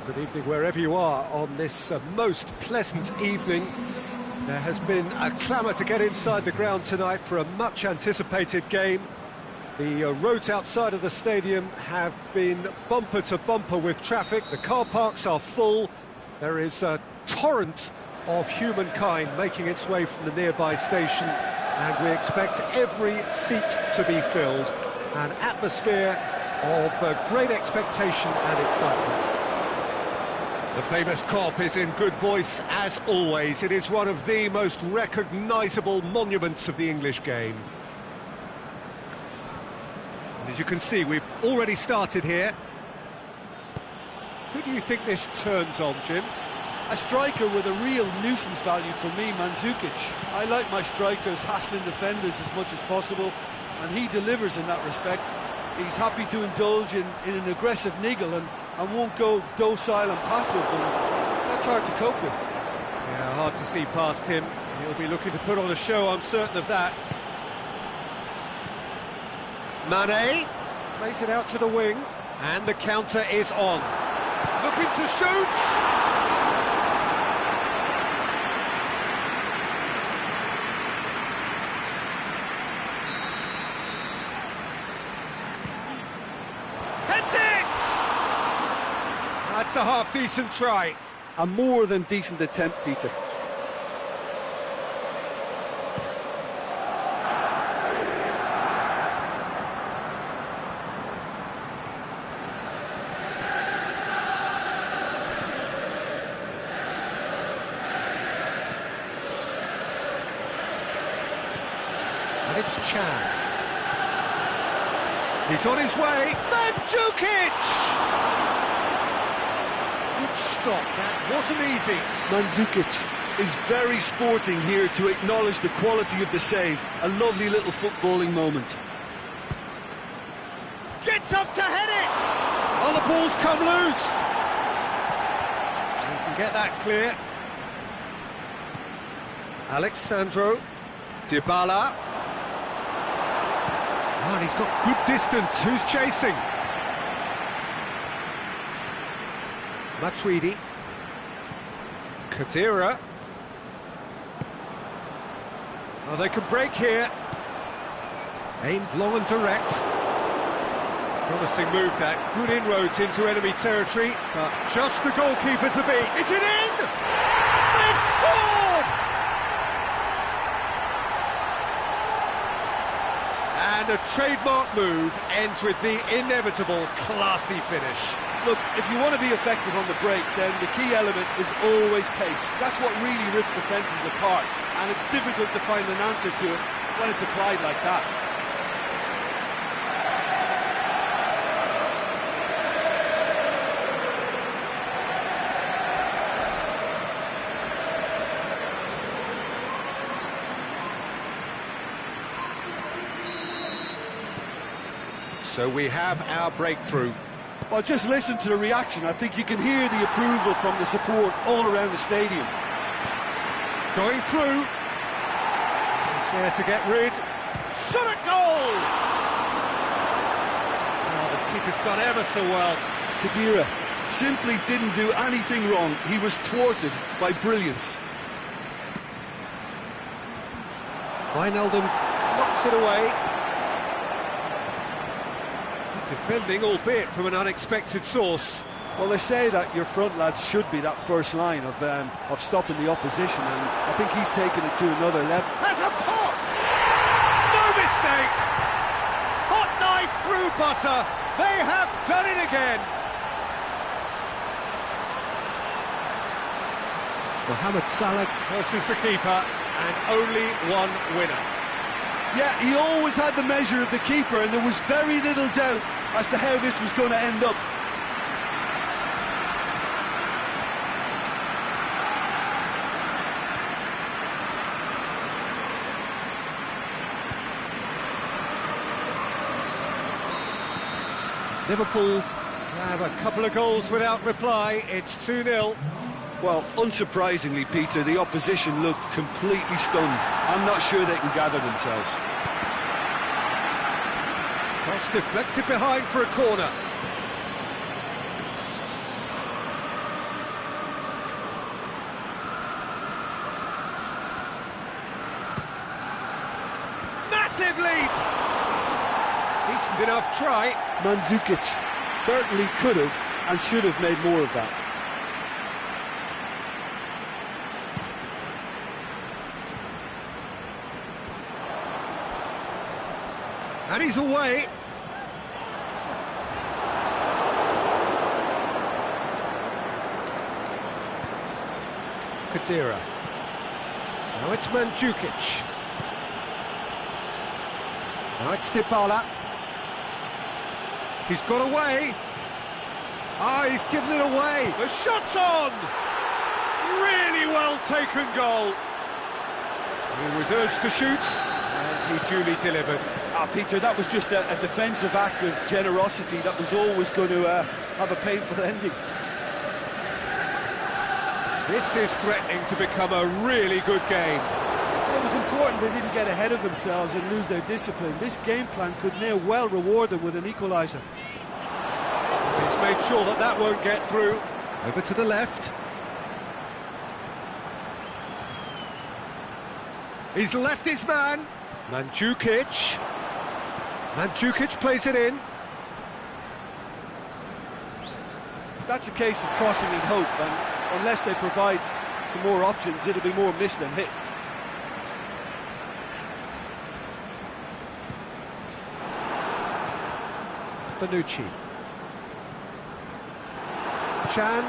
Good evening wherever you are on this most pleasant evening. There has been a clamour to get inside the ground tonight for a much anticipated game. The roads outside of the stadium have been bumper to bumper with traffic. The car parks are full. There is a torrent of humankind making its way from the nearby station, and we expect every seat to be filled. An atmosphere of great expectation and excitement. The famous Kop is in good voice as always. It is one of the most recognisable monuments of the English game. And as you can see, we've already started here. Who do you think this turns on, Jim? A striker with a real nuisance value for me, Mandzukic. I like my strikers hassling defenders as much as possible, and he delivers in that respect. He's happy to indulge in an aggressive niggle and won't go docile and passive, and that's hard to cope with. Yeah, hard to see past him. He'll be looking to put on a show, I'm certain of that. Mane plays it out to the wing, and the counter is on. Looking to shoot! That's a half-decent try. A more than decent attempt, Peter. And it's Chan. He's on his way. Mandzukic! Good stop, that wasn't easy. Mandzukic is very sporting here to acknowledge the quality of the save. A lovely little footballing moment. Gets up to head it! Oh, the ball's come loose. You can get that clear. Alexandro Dybala. Oh, and he's got good distance. Who's chasing? Matuidi. Kadira. Oh, they can break here. Aimed long and direct. Promising move that. Good inroads into enemy territory, but just the goalkeeper to beat. Is it in? They've scored! And a trademark move ends with the inevitable classy finish. Look, if you want to be effective on the break, then the key element is always pace. That's what really rips defences apart, and it's difficult to find an answer to it when it's applied like that. So we have our breakthrough. Well, just listen to the reaction. I think you can hear the approval from the support all around the stadium. Going through. He's there to get rid. Shot at goal! Oh, the keeper's done ever so well. Kadira simply didn't do anything wrong. He was thwarted by brilliance. Wijnaldum knocks it away. Defending, albeit from an unexpected source. Well, they say that your front lads should be that first line of stopping the opposition, and I think he's taken it to another level. Has a pop! No mistake! Hot knife through butter. They have done it again. Mohamed Salah versus the keeper, and only one winner. Yeah, he always had the measure of the keeper, and there was very little doubt as to how this was going to end up. Liverpool have a couple of goals without reply. It's 2-0. Well, unsurprisingly, Peter, the opposition looked completely stunned. I'm not sure they can gather themselves. Cross deflected behind for a corner. massive leap! Decent enough try. Mandzukic certainly could have and should have made more of that. And he's away. Khedira. Now it's Mandzukic. Now it's Dybala. He's got away. Ah, he's given it away. The shot's on! Really well taken goal. He was urged to shoot, and he duly delivered. Peter, that was just a defensive act of generosity that was always going to have a painful ending. This is threatening to become a really good game. Well, it was important they didn't get ahead of themselves and lose their discipline. This game plan could now well reward them with an equaliser. He's made sure that that won't get through. Over to the left. He's left his man. Mandzukic. Mandzukic plays it in. That's a case of crossing in hope, and unless they provide some more options, it'll be more miss than hit. Bonucci. Chan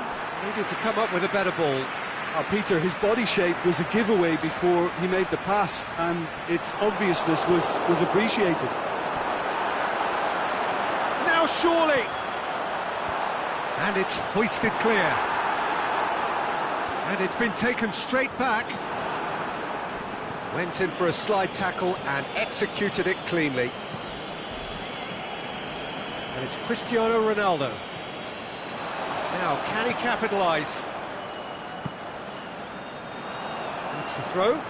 needed to come up with a better ball. Peter, his body shape was a giveaway before he made the pass, and its obviousness was appreciated. Now surely! And it's hoisted clear. And it's been taken straight back. Went in for a slide tackle and executed it cleanly. And it's Cristiano Ronaldo. Now, can he capitalise? That's the throw.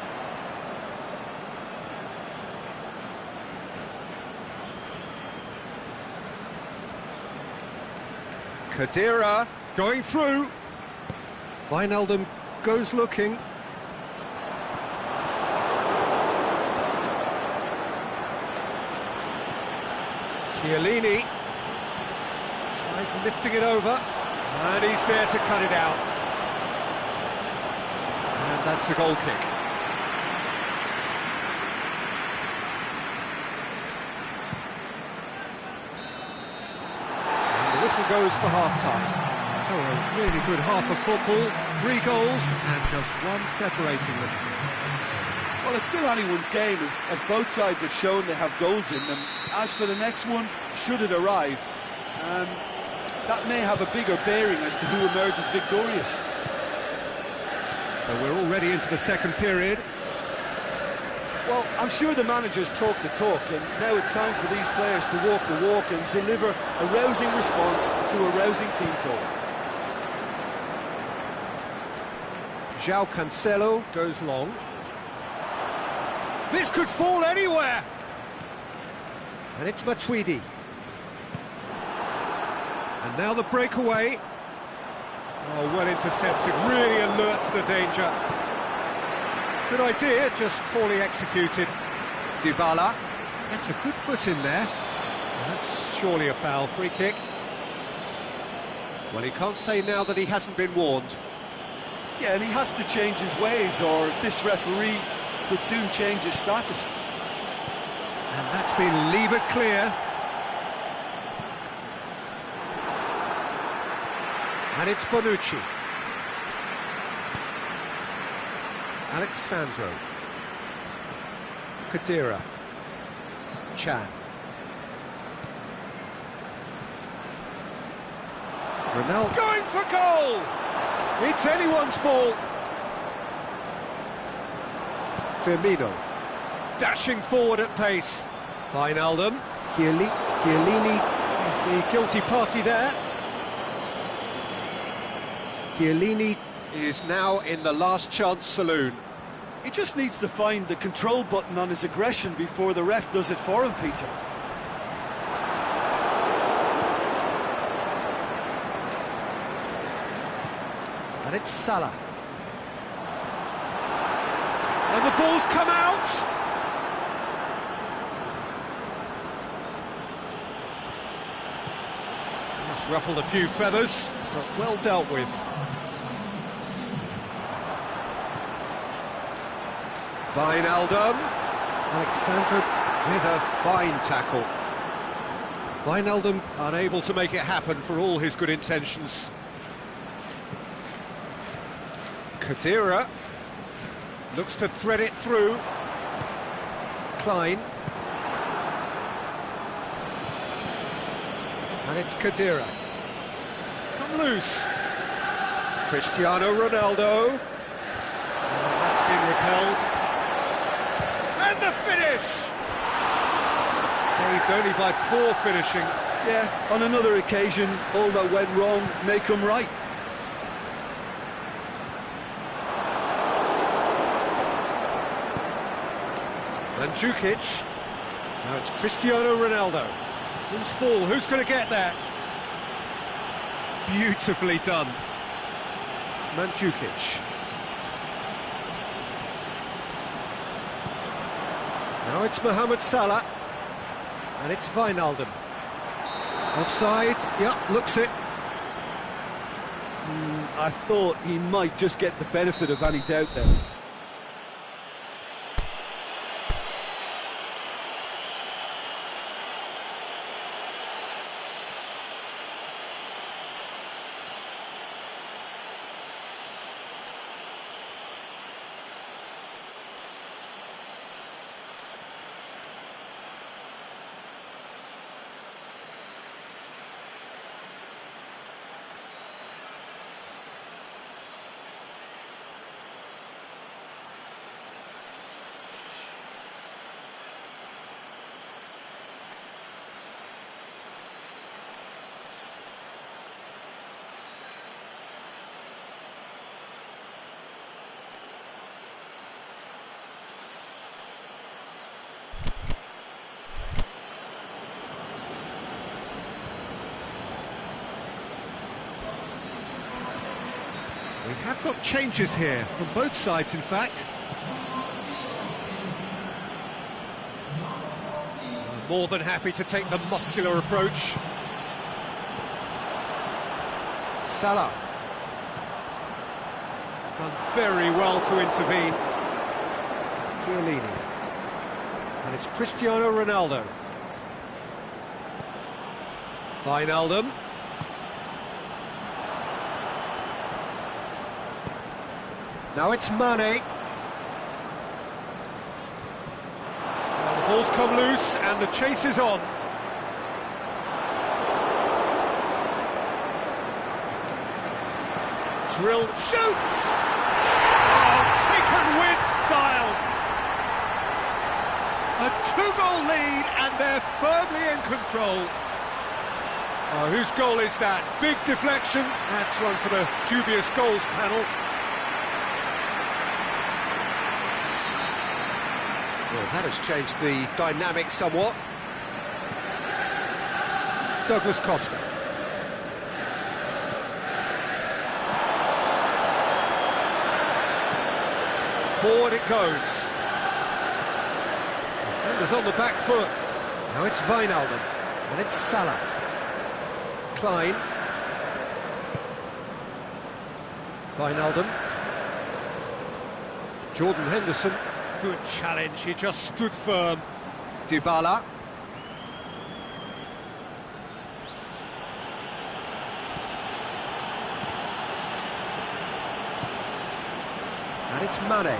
Khedira going through. Wijnaldum goes looking. Chiellini tries lifting it over, and he's there to cut it out. And that's a goal kick. And the whistle goes for half-time. So a really good half of football, 3 goals and just one separating them. Well, it's still anyone's game, as both sides have shown they have goals in them. As for the next one, should it arrive, that may have a bigger bearing as to who emerges victorious. So we're already into the second period. Well, I'm sure the managers talk the talk, and now it's time for these players to walk the walk and deliver a rousing response to a rousing team talk. João Cancelo goes long. This could fall anywhere! And it's Matuidi. And now the breakaway. Oh, well intercepted, really alert to the danger. Good idea, just poorly executed. Dybala gets a good foot in there. That's surely a foul, free kick. Well, he can't say now that he hasn't been warned. Yeah, and he has to change his ways, or this referee could soon change his status. And that's been levered clear. And it's Bonucci. Alexandro. Khedira. Chan. Ronaldo going for goal! It's anyone's ball. Firmino. Dashing forward at pace. Wijnaldum. Chiellini is the guilty party there. Chiellini is now in the last chance saloon. He just needs to find the control button on his aggression before the ref does it for him, Peter. And it's Salah. And the ball's come out. It's ruffled a few feathers, but well dealt with. Wijnaldum. Alexandra with a fine tackle. Wijnaldum unable to make it happen for all his good intentions. Khedira looks to thread it through. Klein. And it's Khedira. It's come loose. Cristiano Ronaldo. That's been repelled. And the finish! Saved only by poor finishing. Yeah, on another occasion, all that went wrong may come right. Mandzukic. Now it's Cristiano Ronaldo. Loose ball, who's going to get there? Beautifully done. Mandzukic. Now it's Mohamed Salah. And it's Wijnaldum. Offside, yeah, looks it. I thought he might just get the benefit of any doubt then. We have got changes here, from both sides in fact. More than happy to take the muscular approach. Salah. Done very well to intervene. Chiellini. And it's Cristiano Ronaldo. Wijnaldum. Now it's Mane. Well, the ball's come loose and the chase is on. Drill, shoots! Oh, taken with style! A two-goal lead and they're firmly in control. Oh, whose goal is that? Big deflection. That's one for the dubious goals panel. Well, that has changed the dynamic somewhat. Douglas Costa. Forward it goes. Defenders on the back foot. Now it's Wijnaldum. And it's Salah. Klein. Wijnaldum. Jordan Henderson. Good challenge, he just stood firm. Dybala. And it's Mane.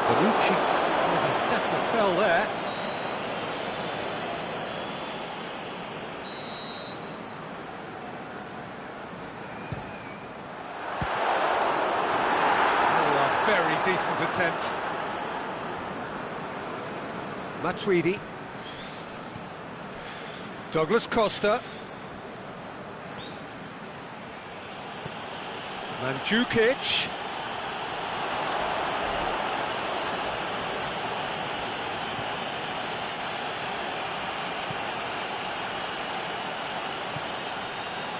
Bonucci. Oh, definitely fell there. Very decent attempt. Matuidi. Douglas Costa. Mandzukic.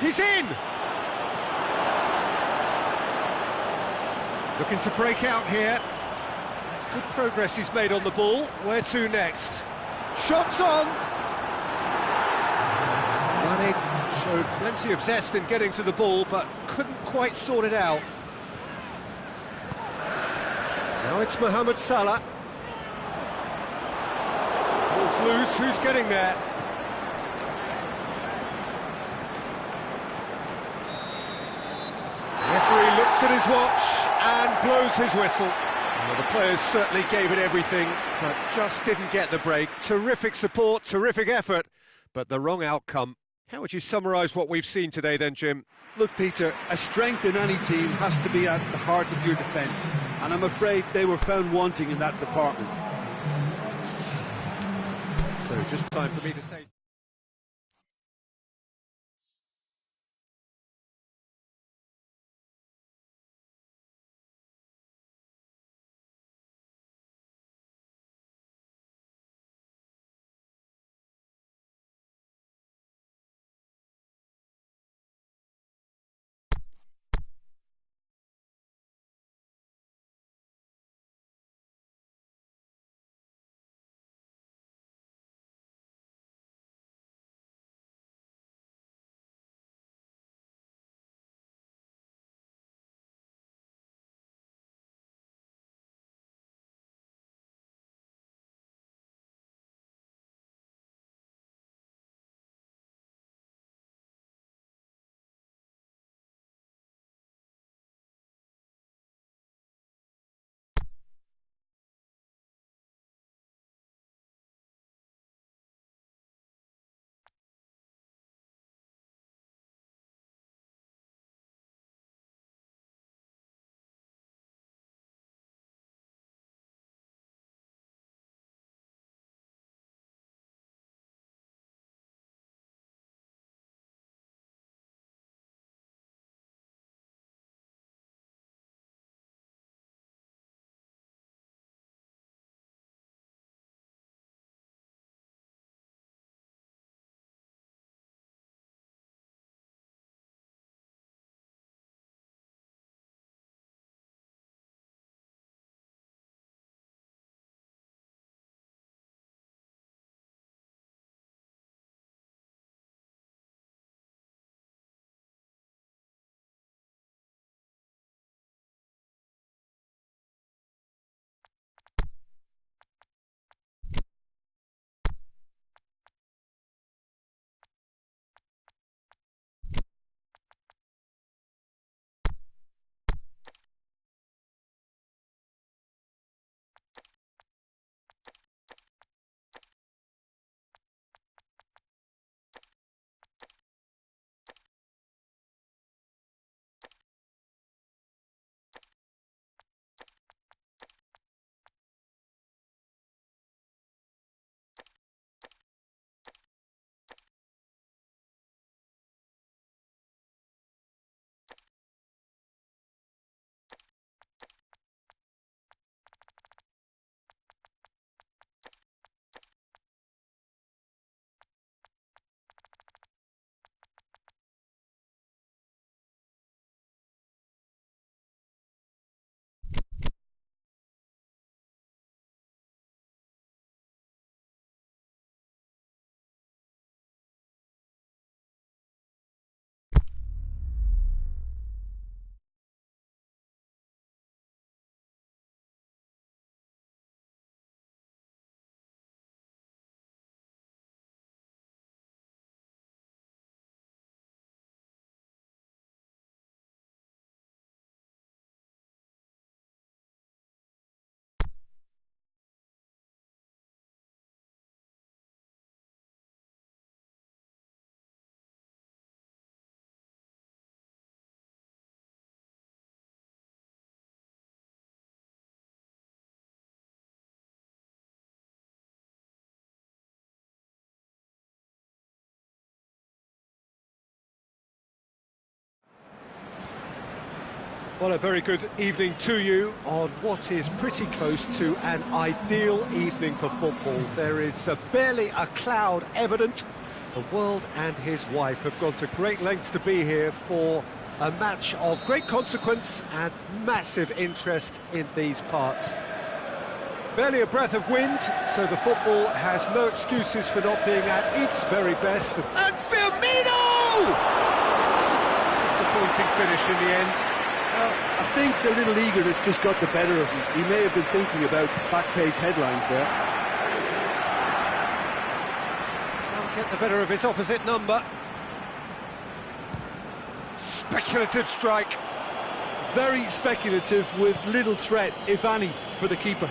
He's in! Looking to break out here. That's good progress he's made on the ball. Where to next? Shots on! Running, showed plenty of zest in getting to the ball, but couldn't quite sort it out. Now it's Mohamed Salah. Ball's loose, who's getting there? The referee looks at his watch and blows his whistle. Well, the players certainly gave it everything, but just didn't get the break. Terrific support, terrific effort, but the wrong outcome. How would you summarise what we've seen today then, Jim? Look, Peter, a strength in any team has to be at the heart of your defence, and I'm afraid they were found wanting in that department. So just time for me to say... Well, a very good evening to you on what is pretty close to an ideal evening for football. There is barely a cloud evident. The world and his wife have gone to great lengths to be here for a match of great consequence and massive interest in these parts. Barely a breath of wind, so the football has no excuses for not being at its very best. And Firmino! Disappointing finish in the end. Well, I think a little eagerness just got the better of him. He may have been thinking about back-page headlines there. Can't get the better of his opposite number. Speculative strike. Very speculative with little threat, if any, for the keeper.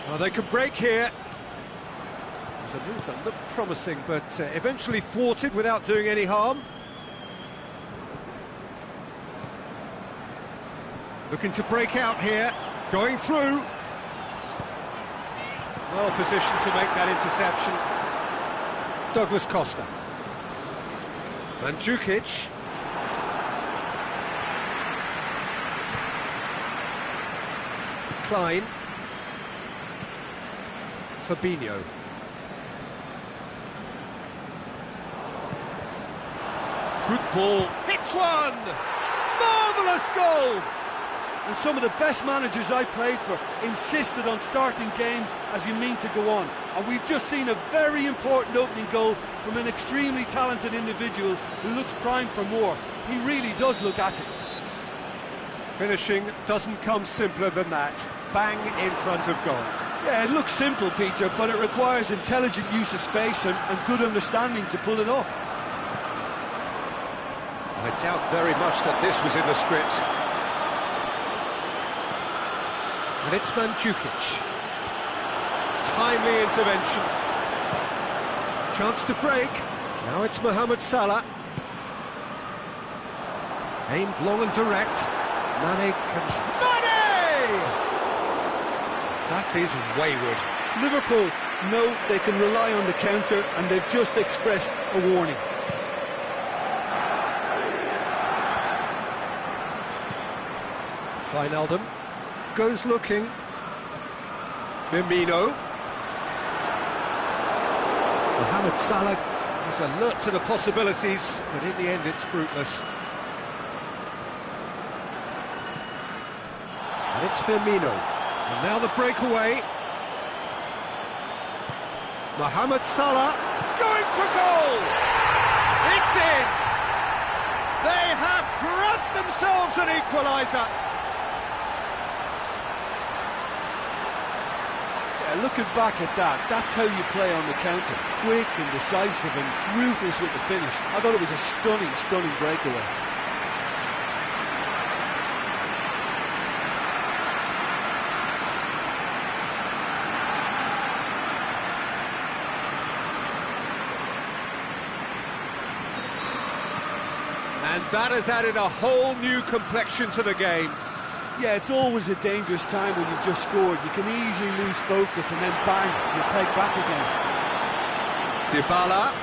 Well, they could break here. It was a move that looked promising, but eventually thwarted without doing any harm. Looking to break out here, going through. Well positioned to make that interception. Douglas Costa. Mandzukic. Klein. Fabinho. Good ball. Hits one! Marvellous goal! And some of the best managers I played for insisted on starting games as you mean to go on. And we've just seen a very important opening goal from an extremely talented individual who looks primed for more. He really does look at it. Finishing doesn't come simpler than that. Bang in front of goal. Yeah, it looks simple, Peter, but it requires intelligent use of space and good understanding to pull it off. I doubt very much that this was in the script. And it's Mandzukic. Timely intervention. Chance to break. Now it's Mohamed Salah. Aimed long and direct. Mane can... Mane! That is wayward. Liverpool know they can rely on the counter, and they've just expressed a warning. Wijnaldum goes looking. Firmino. Mohamed Salah is alert to the possibilities, but in the end it's fruitless. And it's Firmino. And now the breakaway. Mohamed Salah going for goal! It's in! They have grabbed themselves an equaliser! Yeah, looking back at that, that's how you play on the counter. Quick and decisive and ruthless with the finish. I thought it was a stunning, stunning breakaway. And that has added a whole new complexion to the game. Yeah, it's always a dangerous time when you've just scored. You can easily lose focus and then bang, you're pegged back again. Dybala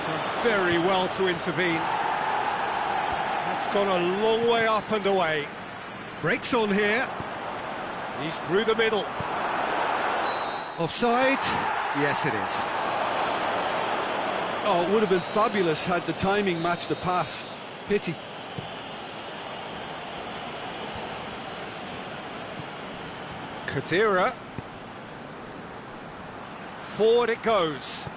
done very well to intervene. That's gone a long way up and away. Breaks on here. He's through the middle. Offside? Yes, it is. Oh, it would have been fabulous had the timing matched the pass. Pity. Khedira. Forward it goes.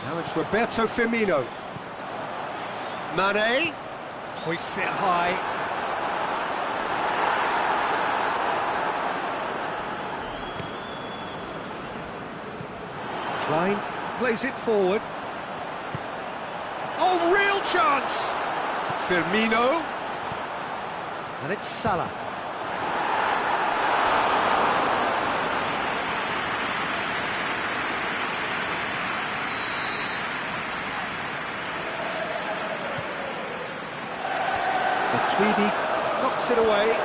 Now it's Roberto Firmino. Mane hoists it high. Klein plays it forward. Oh, real chance! Firmino. And it's Salah. Tweedy knocks it away.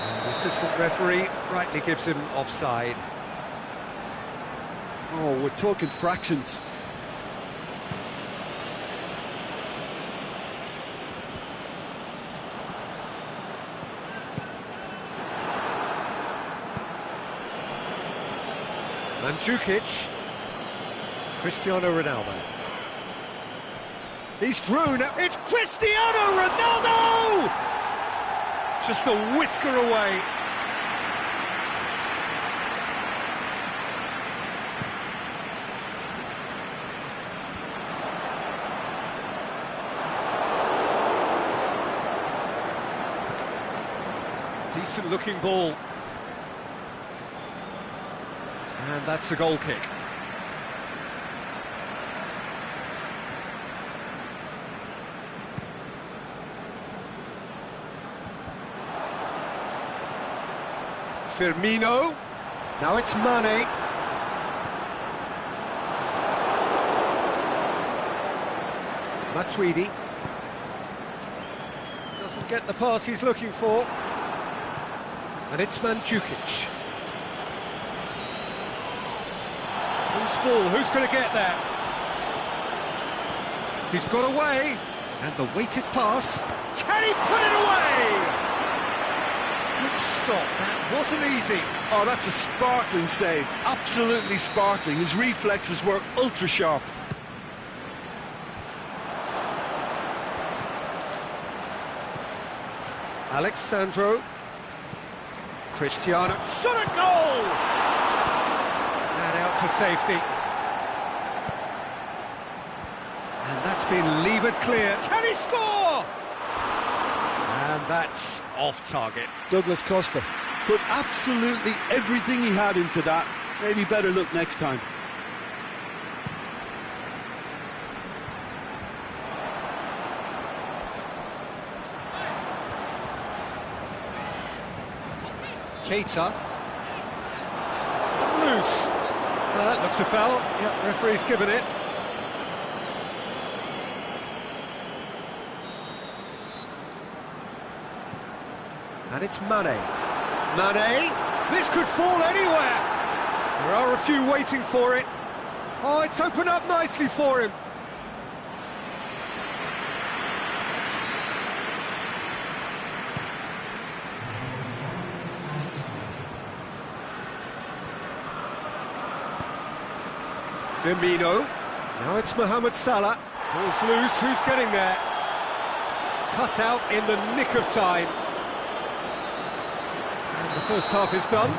And the assistant referee rightly gives him offside. Oh, we're talking fractions. Mandzukic. Cristiano Ronaldo. He's through now. It's Cristiano Ronaldo! Just a whisker away. Decent looking ball. And that's a goal kick. Firmino. Now it's Mane. Matuidi. Doesn't get the pass he's looking for. And it's Mandzukic. Who's ball? Who's going to get there? He's got away. And the weighted pass. Can he put it away? Good stop. That wasn't easy. Oh, that's a sparkling save. Absolutely sparkling. His reflexes were ultra sharp. Alexandro. Cristiano. Shot a goal! And out to safety. And that's been levered clear. Can he score? And that's off target. Douglas Costa put absolutely everything he had into that. Maybe better look next time. Keita. It's come loose. That looks a foul. Yep, referee's given it. And it's Mane. Mane! This could fall anywhere! There are a few waiting for it. Oh, it's opened up nicely for him. Firmino. Now it's Mohamed Salah. Ball's loose. Who's getting there? Cut out in the nick of time. And the first half is done.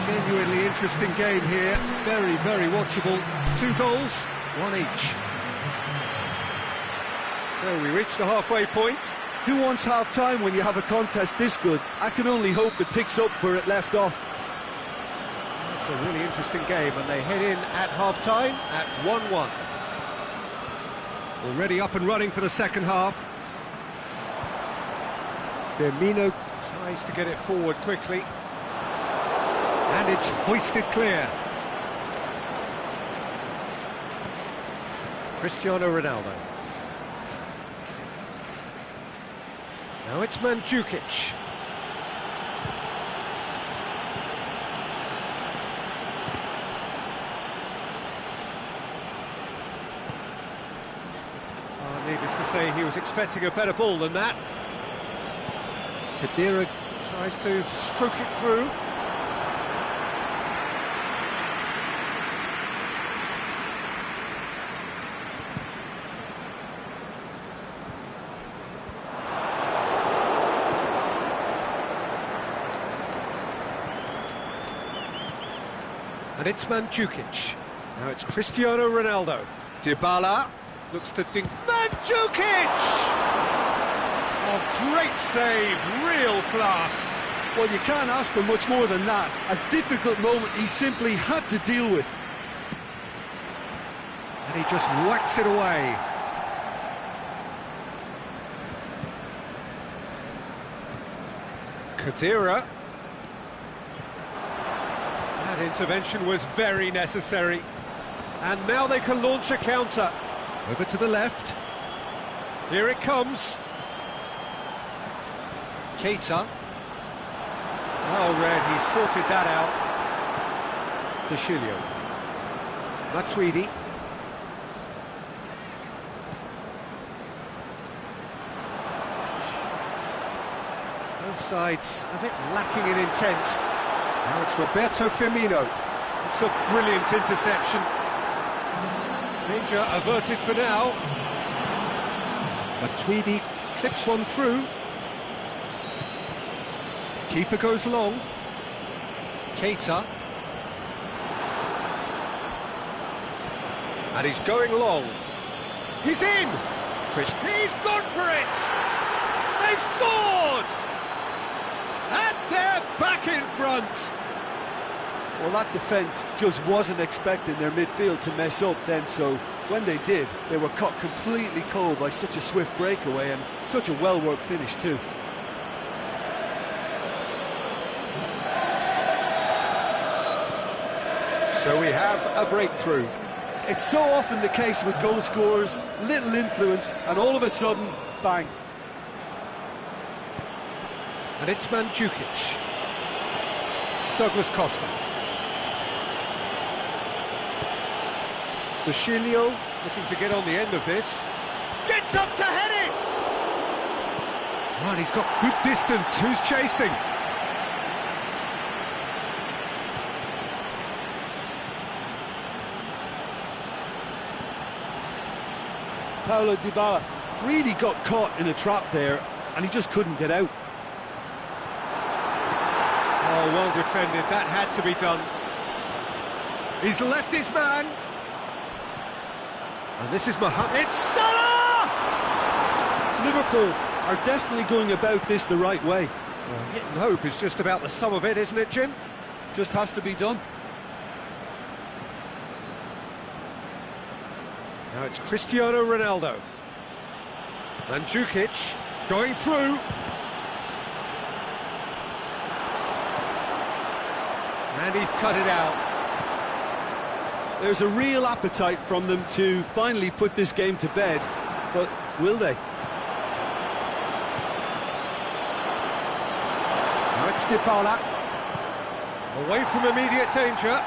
Genuinely interesting game here. Very, very watchable. 2 goals, 1 each. So we reach the halfway point. Who wants half-time when you have a contest this good? I can only hope it picks up where it left off. It's a really interesting game, and they head in at half-time at 1-1. Already up and running for the second half. Firmino tries to get it forward quickly. And it's hoisted clear. Cristiano Ronaldo. Now it's Mandzukic. Needless to say, he was expecting a better ball than that. Khedira tries to stroke it through. And it's Mandzukic. Now it's Cristiano Ronaldo. Dybala looks to dink. Mandzukic! Oh, great save, real class. Well, you can't ask for much more than that. A difficult moment he simply had to deal with. And he just whacks it away. Khedira. That intervention was very necessary. And now they can launch a counter. Over to the left. Here it comes. Keita. Well read, he sorted that out. De Chilio. Matuidi. Both sides a bit lacking in intent. Now it's Roberto Firmino. It's a brilliant interception. Danger averted for now. Matuidi clips one through. Keeper goes long. Keita. And he's going long. He's in! He's gone for it! They've scored! And they're back in front! Well, that defence just wasn't expecting their midfield to mess up then, so when they did, they were caught completely cold by such a swift breakaway and such a well-worked finish too. So we have a breakthrough. It's so often the case with goal scorers, little influence, and all of a sudden, bang. And it's Mandzukic. Douglas Costa. De Chilio looking to get on the end of this. Gets up to head it! Right, he's got good distance. Who's chasing? Paulo Dybala really got caught in a trap there, and he just couldn't get out. Oh, well defended. That had to be done. He's left his man. And this is Mohamed Salah! Liverpool are definitely going about this the right way. Well, hit and hope is just about the sum of it, isn't it, Jim? Just has to be done. Now it's Cristiano Ronaldo. Mandzukic going through. And he's cut it out. There's a real appetite from them to finally put this game to bed, but will they? Now it's Dybala. Away from immediate danger.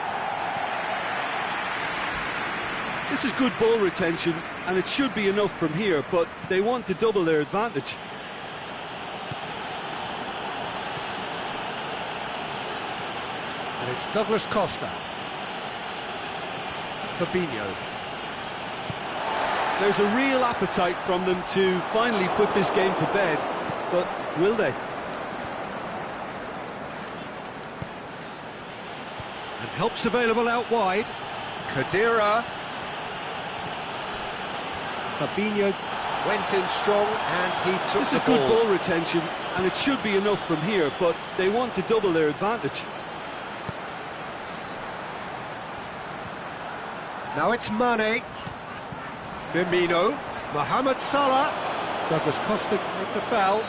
This is good ball retention, and it should be enough from here, but they want to double their advantage. And it's Douglas Costa. Fabinho. There's a real appetite from them to finally put this game to bed, but will they? And help's available out wide. Khedira. Fabinho went in strong and he took This the is ball. good ball retention, and it should be enough from here, but they want to double their advantage. Now it's Mane. Firmino. Mohamed Salah. Douglas Costa with the foul.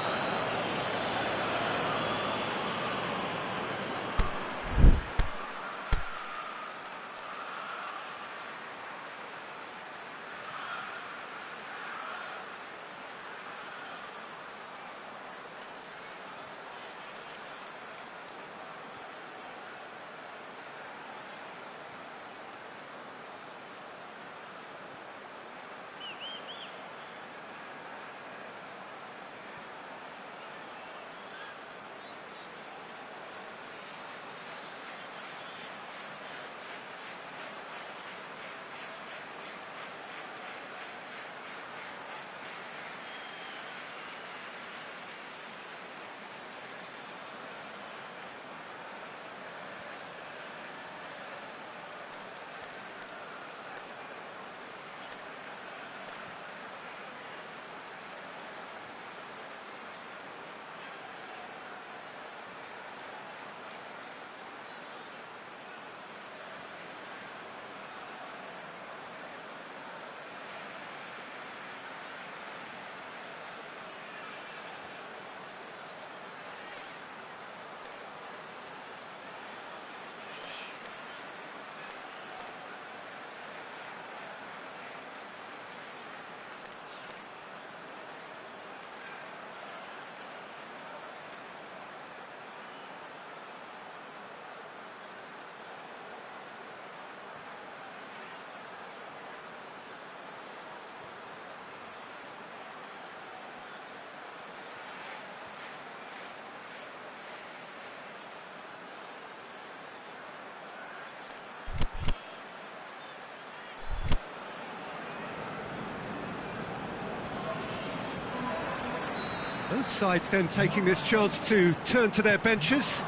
Both sides then taking this chance to turn to their benches.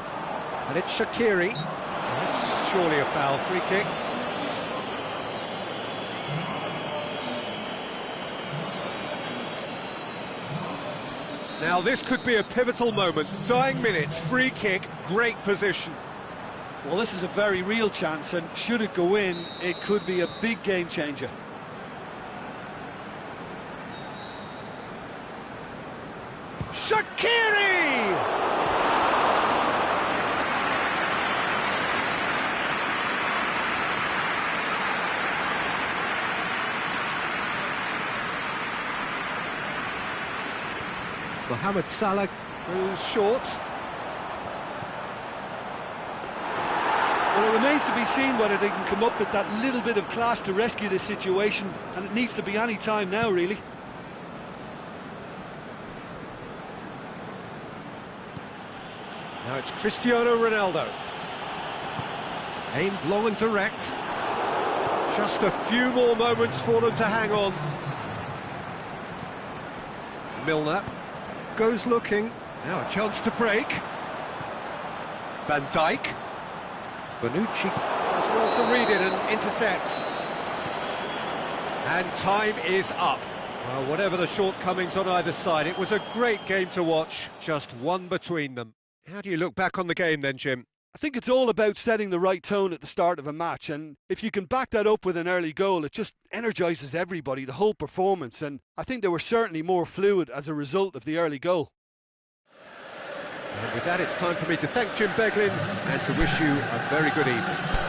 And it's Shaqiri. That's surely a foul, free kick. Now this could be a pivotal moment. Dying minutes, free kick, great position. Well, this is a very real chance, and should it go in, it could be a big game changer. Shaqiri! Mohamed Salah goes short. Well, it remains to be seen whether they can come up with that little bit of class to rescue this situation, and it needs to be any time now, really. Now it's Cristiano Ronaldo. Aimed long and direct. Just a few more moments for them to hang on. Milner goes looking. Now a chance to break. Van Dijk. Bonucci does well to read it and intercepts. And time is up. Well, whatever the shortcomings on either side, it was a great game to watch, just one between them. How do you look back on the game then, Jim? I think it's all about setting the right tone at the start of a match, and if you can back that up with an early goal, it just energises everybody, the whole performance, and I think they were certainly more fluid as a result of the early goal. And with that, it's time for me to thank Jim Beglin and to wish you a very good evening.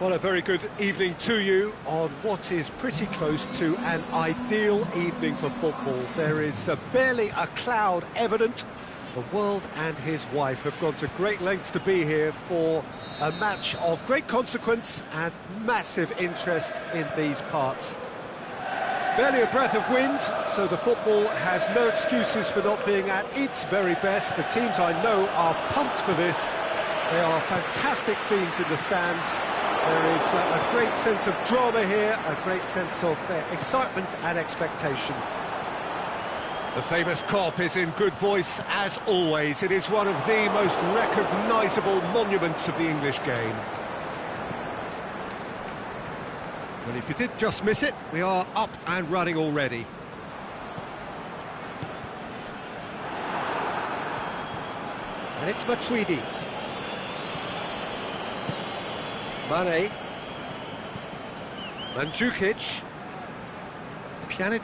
Well, a very good evening to you on what is pretty close to an ideal evening for football. There is barely a cloud evident. The world and his wife have gone to great lengths to be here for a match of great consequence and massive interest in these parts. Barely a breath of wind, so the football has no excuses for not being at its very best. The teams I know are pumped for this. There are fantastic scenes in the stands. There is a great sense of drama here, a great sense of excitement and expectation. The famous Kop is in good voice as always. It is one of the most recognisable monuments of the English game. Well, if you did just miss it, we are up and running already. And it's Matuidi. Mane. Mandzukic. Pjanic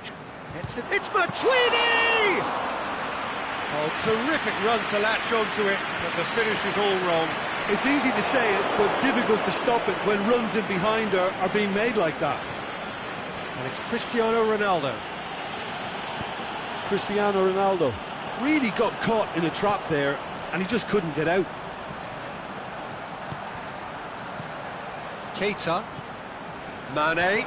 gets it. It's Matuidi! Oh, terrific run to latch onto it, but the finish is all wrong. It's easy to say it, but difficult to stop it when runs in behind are being made like that. And it's Cristiano Ronaldo. Cristiano Ronaldo really got caught in a trap there, and he just couldn't get out. Keita. Mane.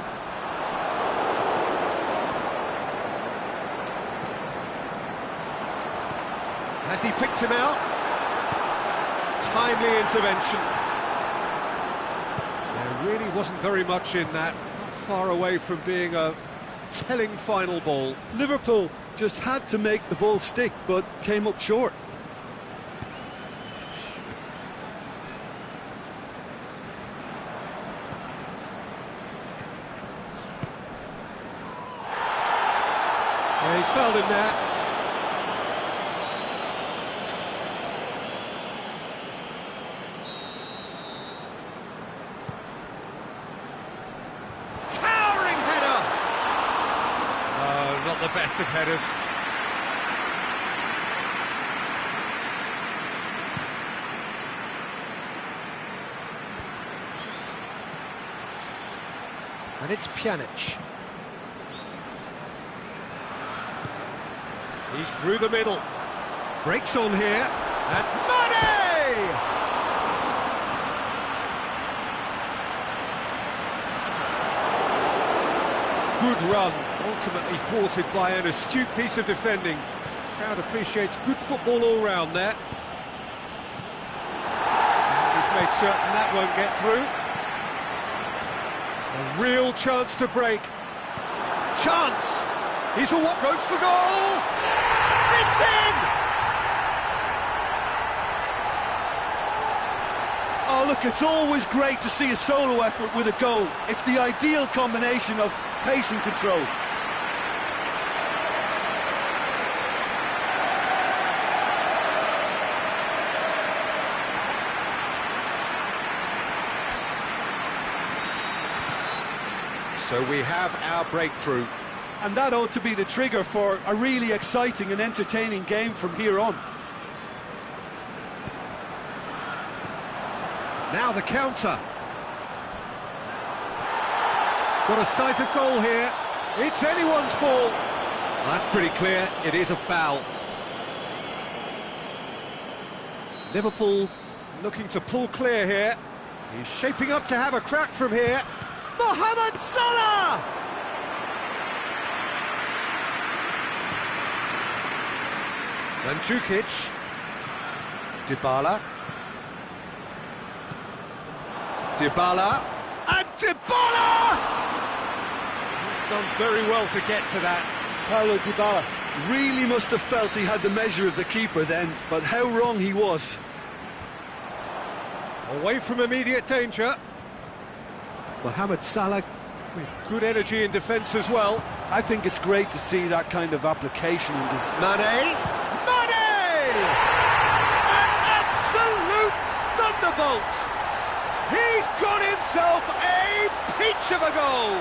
Has he picked him out? Timely intervention. There really wasn't very much in that. Not far away from being a telling final ball. Liverpool just had to make the ball stick, but came up short. Yeah, he's fouled him there. Towering header! Oh, not the best of headers. And it's Pjanic. He's through the middle. Breaks on here. And Mane! Good run. Ultimately thwarted by an astute piece of defending. Crowd appreciates good football all round there. And he's made certain that won't get through. A real chance to break. Chance! He's a what goes for goal! It's in! Oh, look, it's always great to see a solo effort with a goal. It's the ideal combination of pace and control. So we have our breakthrough. And that ought to be the trigger for a really exciting and entertaining game from here on. Now the counter. Got a sight of goal here. It's anyone's ball. That's pretty clear. It is a foul. Liverpool looking to pull clear here. He's shaping up to have a crack from here. Mohamed Salah! Mandzukic. Dybala. Dybala. And Dybala! He's done very well to get to that. Paulo Dybala really must have felt he had the measure of the keeper then, but how wrong he was. Away from immediate danger. Mohamed Salah with good energy in defence as well. I think it's great to see that kind of application and Mane! An absolute thunderbolt! He's got himself a peach of a goal!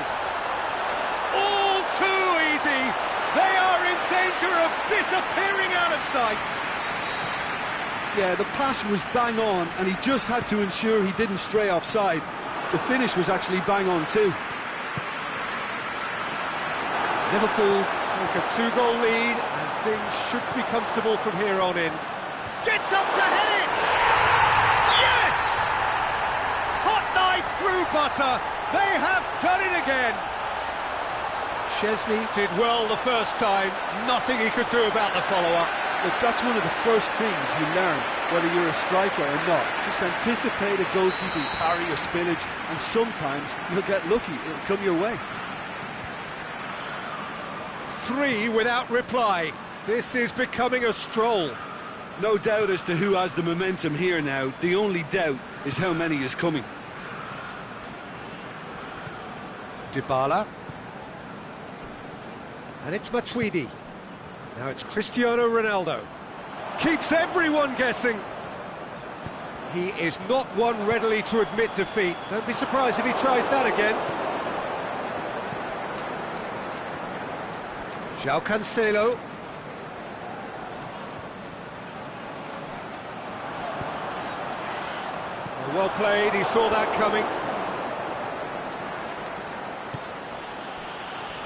All too easy! They are in danger of disappearing out of sight! Yeah, the pass was bang on, and he just had to ensure he didn't stray offside. the finish was actually bang on too. Liverpool take a 2-goal lead, and things should be comfortable from here on in. Gets up to head it! Yes! Hot knife through butter. They have done it again. Chesney did well the first time. Nothing he could do about the follow-up. Look, that's one of the first things you learn, whether you're a striker or not. Just anticipate a goalkeeping parry or spillage, and sometimes you'll get lucky. It'll come your way. 3 without reply. This is becoming a stroll. No doubt as to who has the momentum here now. The only doubt is how many is coming. Dybala. And it's Matuidi. Now it's Cristiano Ronaldo. Keeps everyone guessing. He is not one readily to admit defeat. Don't be surprised if he tries that again. João Cancelo. Well played, he saw that coming.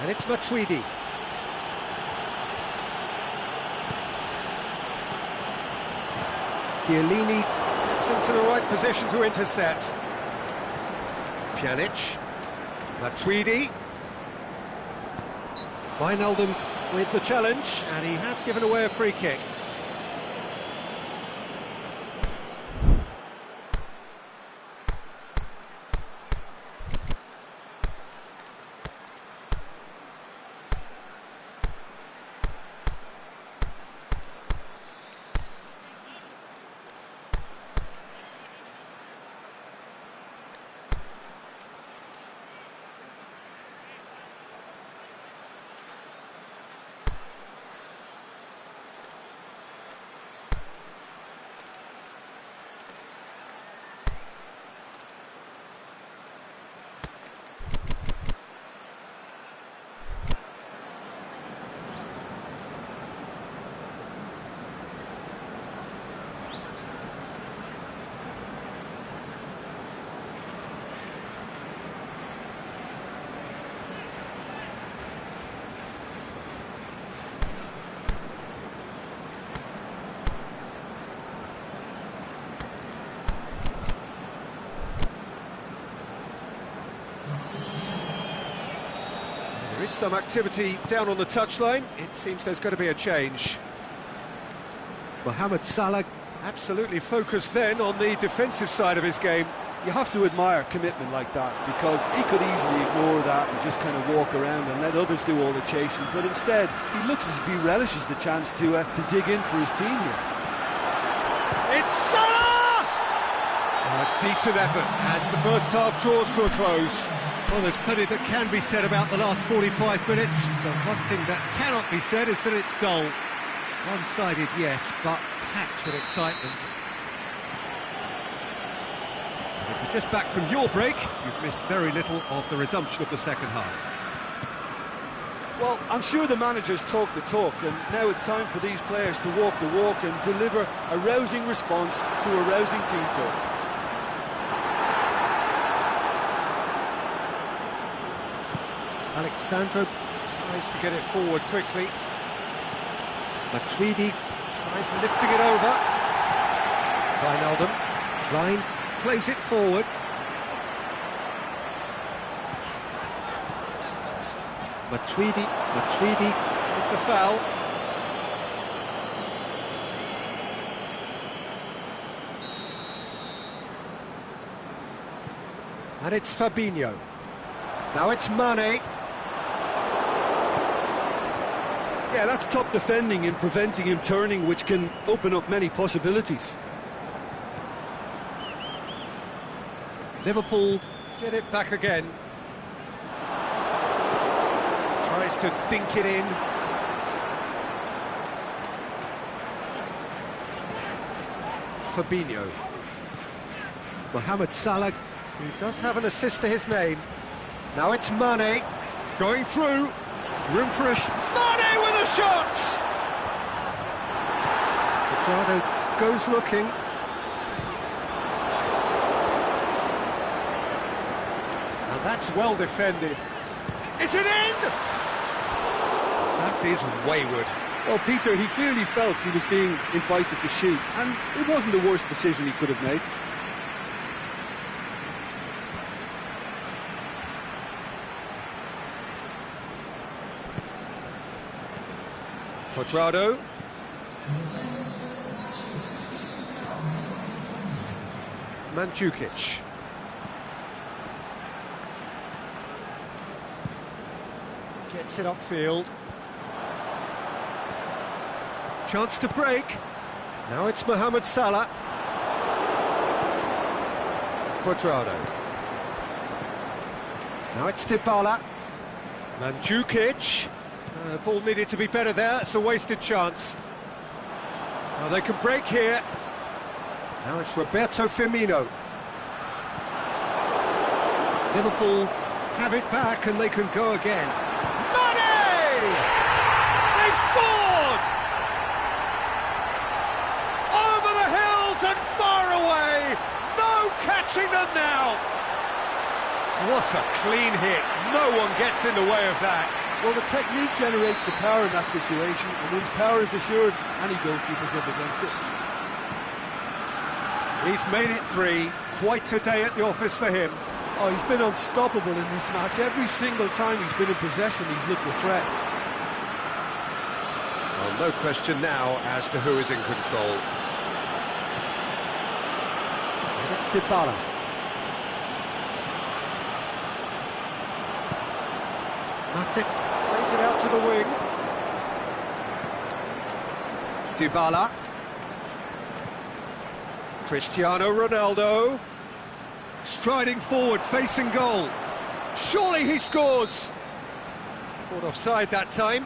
And it's Matuidi. Chiellini gets into the right position to intercept. Pjanic. Matuidi. Wijnaldum with the challenge, and he has given away a free kick. There is some activity down on the touchline. It seems there's going to be a change. Mohamed Salah absolutely focused then on the defensive side of his game. You have to admire commitment like that, because he could easily ignore that and just kind of walk around and let others do all the chasing, but instead he looks as if he relishes the chance to dig in for his team here. It's Salah! A decent effort as the first half draws to a close. Well, there's plenty that can be said about the last 45 minutes, but one thing that cannot be said is that it's dull. One-sided, yes, but packed with excitement. If you're just back from your break, you've missed very little of the resumption of the second half. Well, I'm sure the managers talk the talk, and now it's time for these players to walk the walk and deliver a rousing response to a rousing team talk. Alexandro tries to get it forward quickly. Matuidi tries lifting it over. Wijnaldum. Klein plays it forward. Matuidi with the foul. And it's Fabinho. Now it's Mane. Yeah, that's top defending and preventing him turning, which can open up many possibilities. Liverpool get it back again. Tries to dink it in. Fabinho. Mohamed Salah, who does have an assist to his name. Now it's Mane, going through. Room for a Mane with a shot! Quadrado goes looking. That's well defended. Is it in? That is wayward. Well, Peter, he clearly felt he was being invited to shoot, and it wasn't the worst decision he could have made. Quadrado. Mandzukic. Gets it upfield. Chance to break. Now it's Mohamed Salah. Quadrado. Now it's Dybala. Mandzukic. Ball needed to be better there. It's a wasted chance. Now they can break here. Now it's Roberto Firmino. Liverpool have it back and they can go again. Mane! They've scored! Over the hills and far away! No catching them now! What a clean hit. No one gets in the way of that. Well, the technique generates the power in that situation, and once power is assured, any goalkeeper's up against it. He's made it 3. Quite a day at the office for him. Oh, he's been unstoppable in this match. Every single time he's been in possession, he's looked a threat. Well, no question now as to who is in control. And it's Dybala. Matic plays it out to the wing. Dybala. Cristiano Ronaldo. Striding forward, facing goal. Surely he scores! Caught offside that time.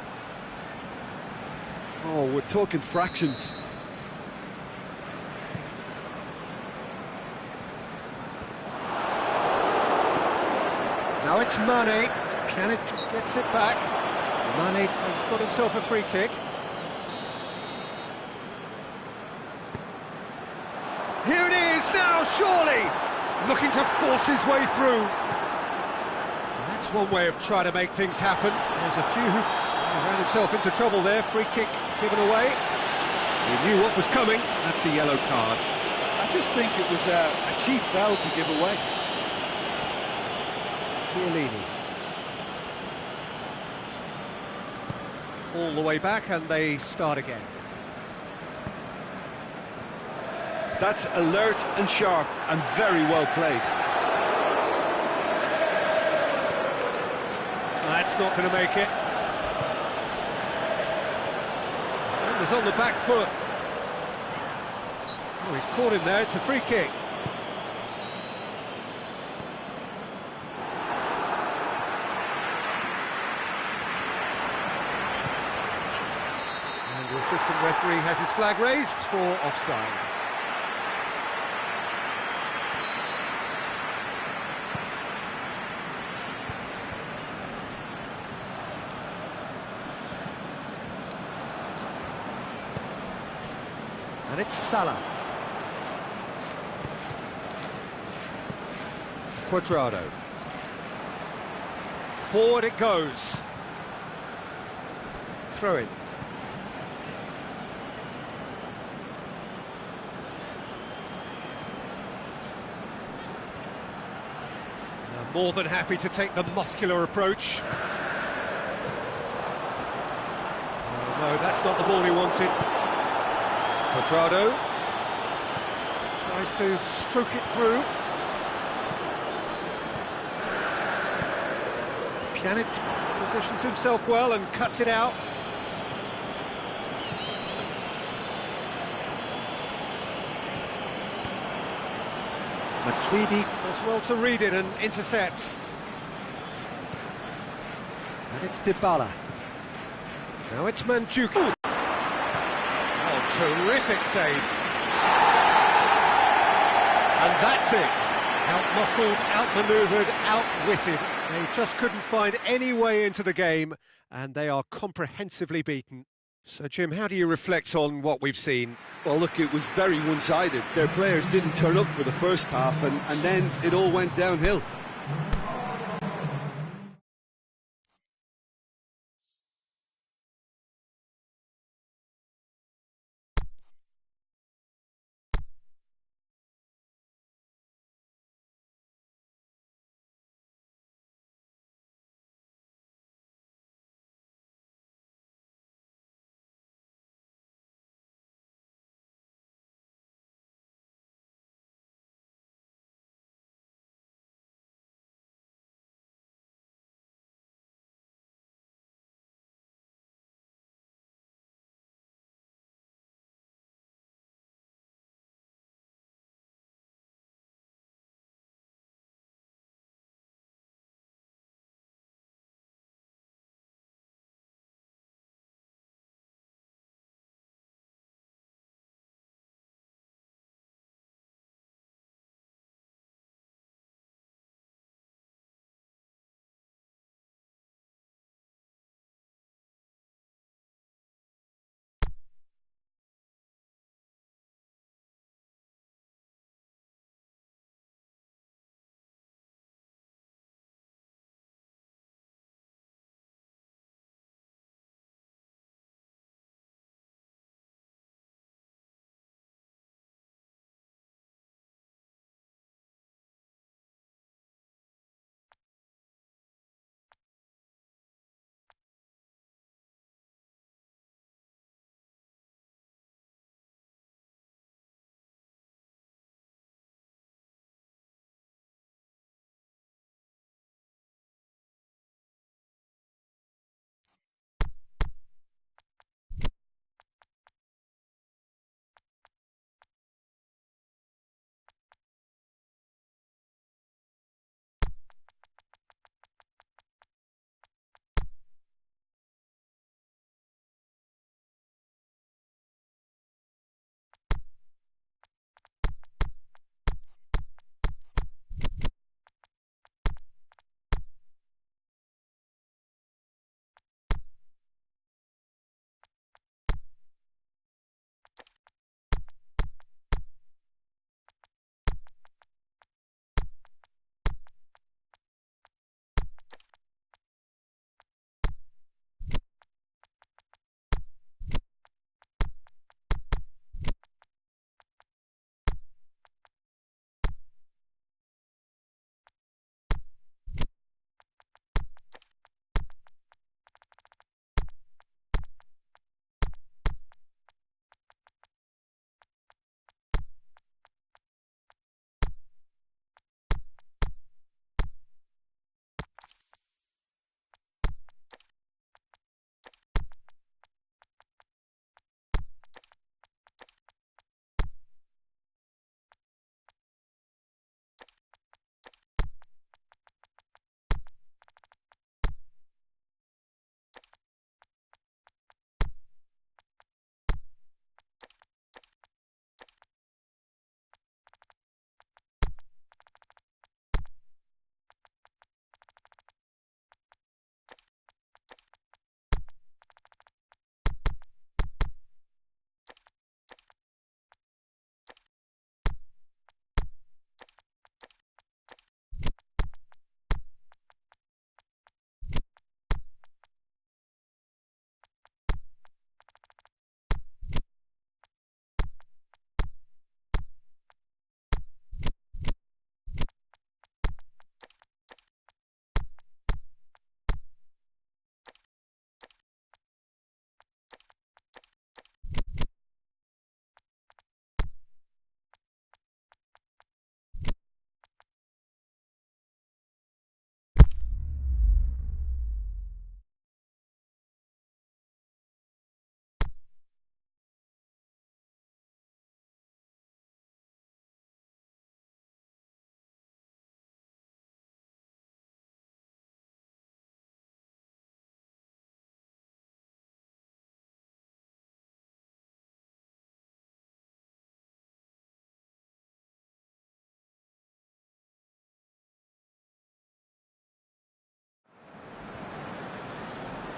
Oh, we're talking fractions. Now it's Mane. Pjanic gets it back. Mane has got himself a free kick. Here it is now, surely! Looking to force his way through. Well, that's one way of trying to make things happen. There's a few who ran himself into trouble there. Free kick given away. He knew what was coming. That's a yellow card. I just think it was a cheap foul to give away. Chiellini. All the way back and they start again. That's alert and sharp and very well played. That's not going to make it. Defender's on the back foot. Oh, he's caught him there. It's a free kick. And the assistant referee has his flag raised for offside. And it's Salah. Quadrado. Forward it goes. Throw in. More than happy to take the muscular approach. Oh, no, that's not the ball he wanted. Quadrado tries to stroke it through. Pjanic positions himself well and cuts it out. Matuidi does well to read it and intercepts. And it's Dybala. Now it's Mandzukic. Terrific save. And that's it. Out-muscled, out-manoeuvred, outwitted. They just couldn't find any way into the game, and they are comprehensively beaten. So, Jim, how do you reflect on what we've seen? Well, look, it was very one-sided. Their players didn't turn up for the first half, and then it all went downhill.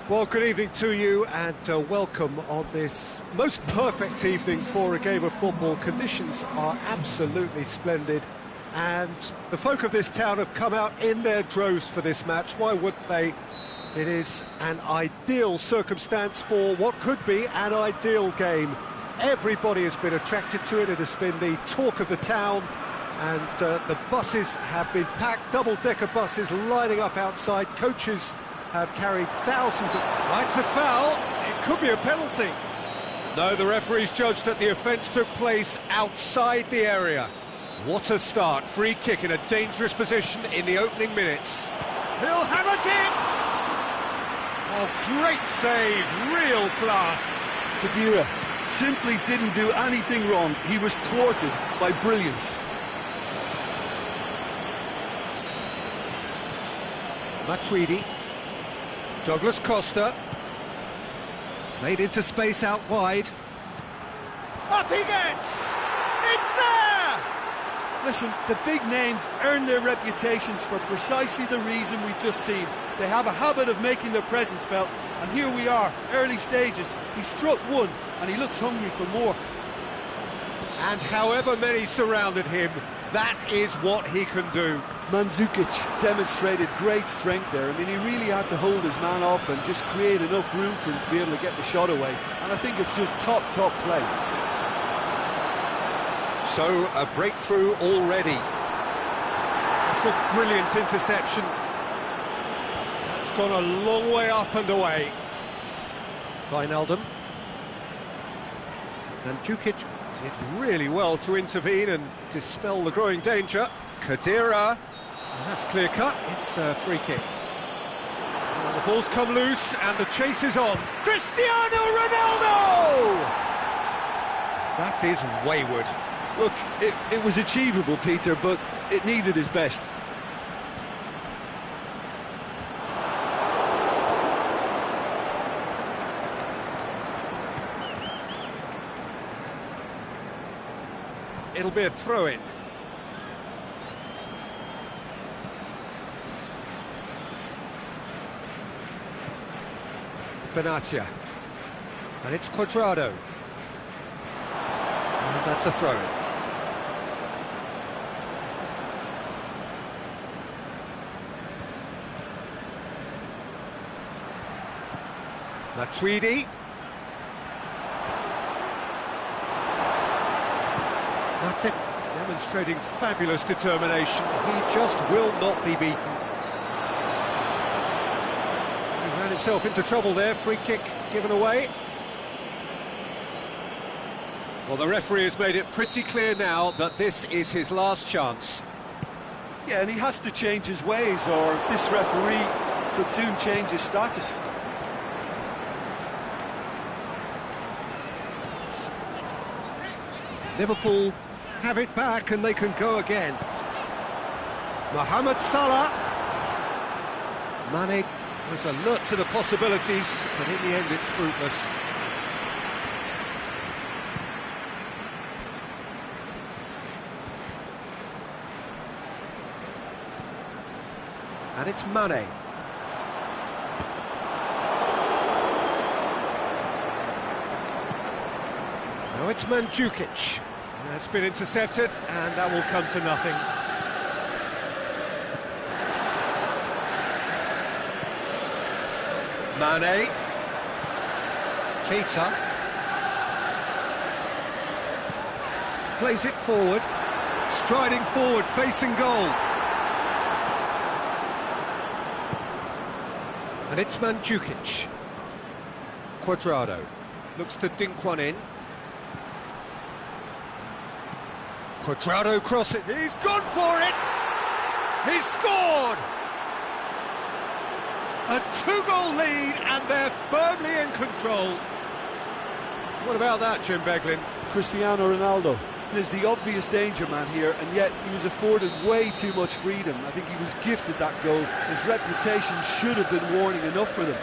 Well, good evening to you and welcome on this most perfect evening for a game of football. Conditions are absolutely splendid and the folk of this town have come out in their droves for this match. Why wouldn't they? It is an ideal circumstance for what could be an ideal game. Everybody has been attracted to it. It has been the talk of the town and the buses have been packed, double-decker buses lining up outside. Coaches have carried thousands of... It's a foul. It could be a penalty. No, the referee's judged that the offence took place outside the area. What a start. Free kick in a dangerous position in the opening minutes. He'll have it in! Oh, great save. Real class. Khedira simply didn't do anything wrong. He was thwarted by brilliance. Matuidi. Douglas Costa. Played into space out wide. Up he gets! It's there! Listen, the big names earn their reputations for precisely the reason we've just seen. They have a habit of making their presence felt, and here we are, early stages. He struck one, and he looks hungry for more. And however many surrounded him, that is what he can do. Mandzukic demonstrated great strength there. I mean, he really had to hold his man off and just create enough room for him to be able to get the shot away. And I think it's just top play. So, a breakthrough already. That's a brilliant interception. That's gone a long way up and away. Wijnaldum. Mandzukic did really well to intervene and dispel the growing danger. Khedira. That's clear cut. It's a free kick. And the ball's come loose and the chase is on. Cristiano Ronaldo! That is wayward. Look, it was achievable, Peter, but it needed his best. It'll be a throw-in. Benatia. And it's Cuadrado. And that's a throw-in. Matuidi. That's it, demonstrating fabulous determination. He just will not be beaten. He ran himself into trouble there, free kick given away. Well, the referee has made it pretty clear now that this is his last chance. Yeah, and he has to change his ways, or this referee could soon change his status. Liverpool have it back and they can go again. Mohamed Salah. Mane was alert to the possibilities, but in the end it's fruitless. And it's Mane. Now it's Mandzukic. That's been intercepted, and that will come to nothing. Mane. Keita. Plays it forward. Striding forward, facing goal. And it's Mandzukic. Cuadrado. Looks to dink one in. Cuadrado crossing, he's gone for it! He's scored! A two-goal lead and they're firmly in control. What about that, Jim Beglin? Cristiano Ronaldo is the obvious danger man here, and yet he was afforded way too much freedom. I think he was gifted that goal. His reputation should have been warning enough for them.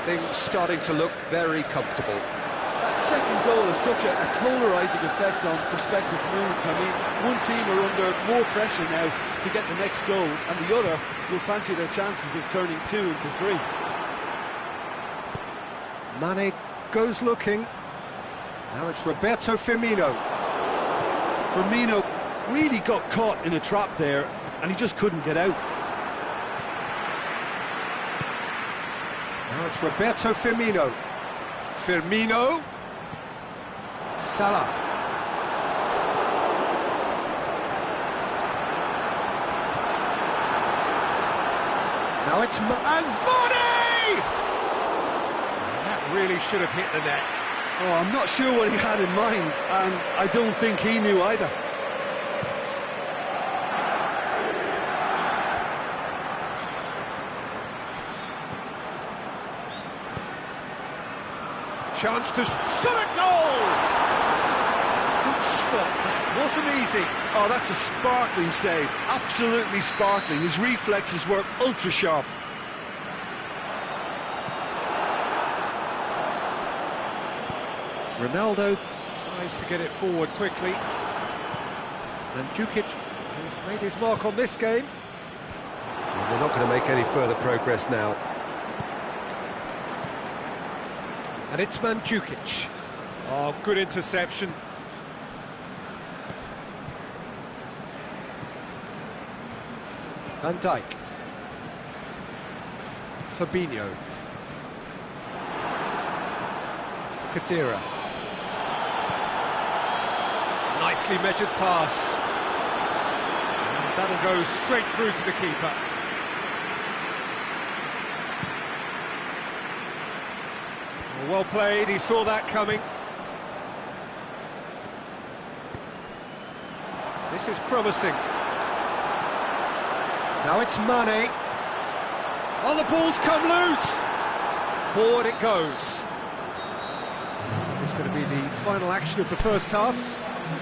Things starting to look very comfortable. that second goal has such a polarising effect on prospective moods. I mean, one team are under more pressure now to get the next goal, and the other will fancy their chances of turning 2 into 3. Mane goes looking. Now it's Roberto Firmino. Firmino really got caught in a trap there, and he just couldn't get out. Now it's Roberto Firmino. Firmino. Salah. Now it's and Mane! That really should have hit the net. Oh, I'm not sure what he had in mind, and I don't think he knew either. Chance to shot a goal! Good stop, that wasn't easy. Oh, that's a sparkling save, absolutely sparkling. His reflexes were ultra sharp. Ronaldo tries to get it forward quickly. Mandzukic, who's made his mark on this game. And they're not going to make any further progress now. And it's Mandzukic. Oh, good interception. Van Dijk. Fabinho. Khedira. Nicely measured pass. And that'll go straight through to the keeper. Well played, he saw that coming. This is promising. Now it's Mane. Oh, the ball's come loose. Forward it goes. This is going to be the final action of the first half.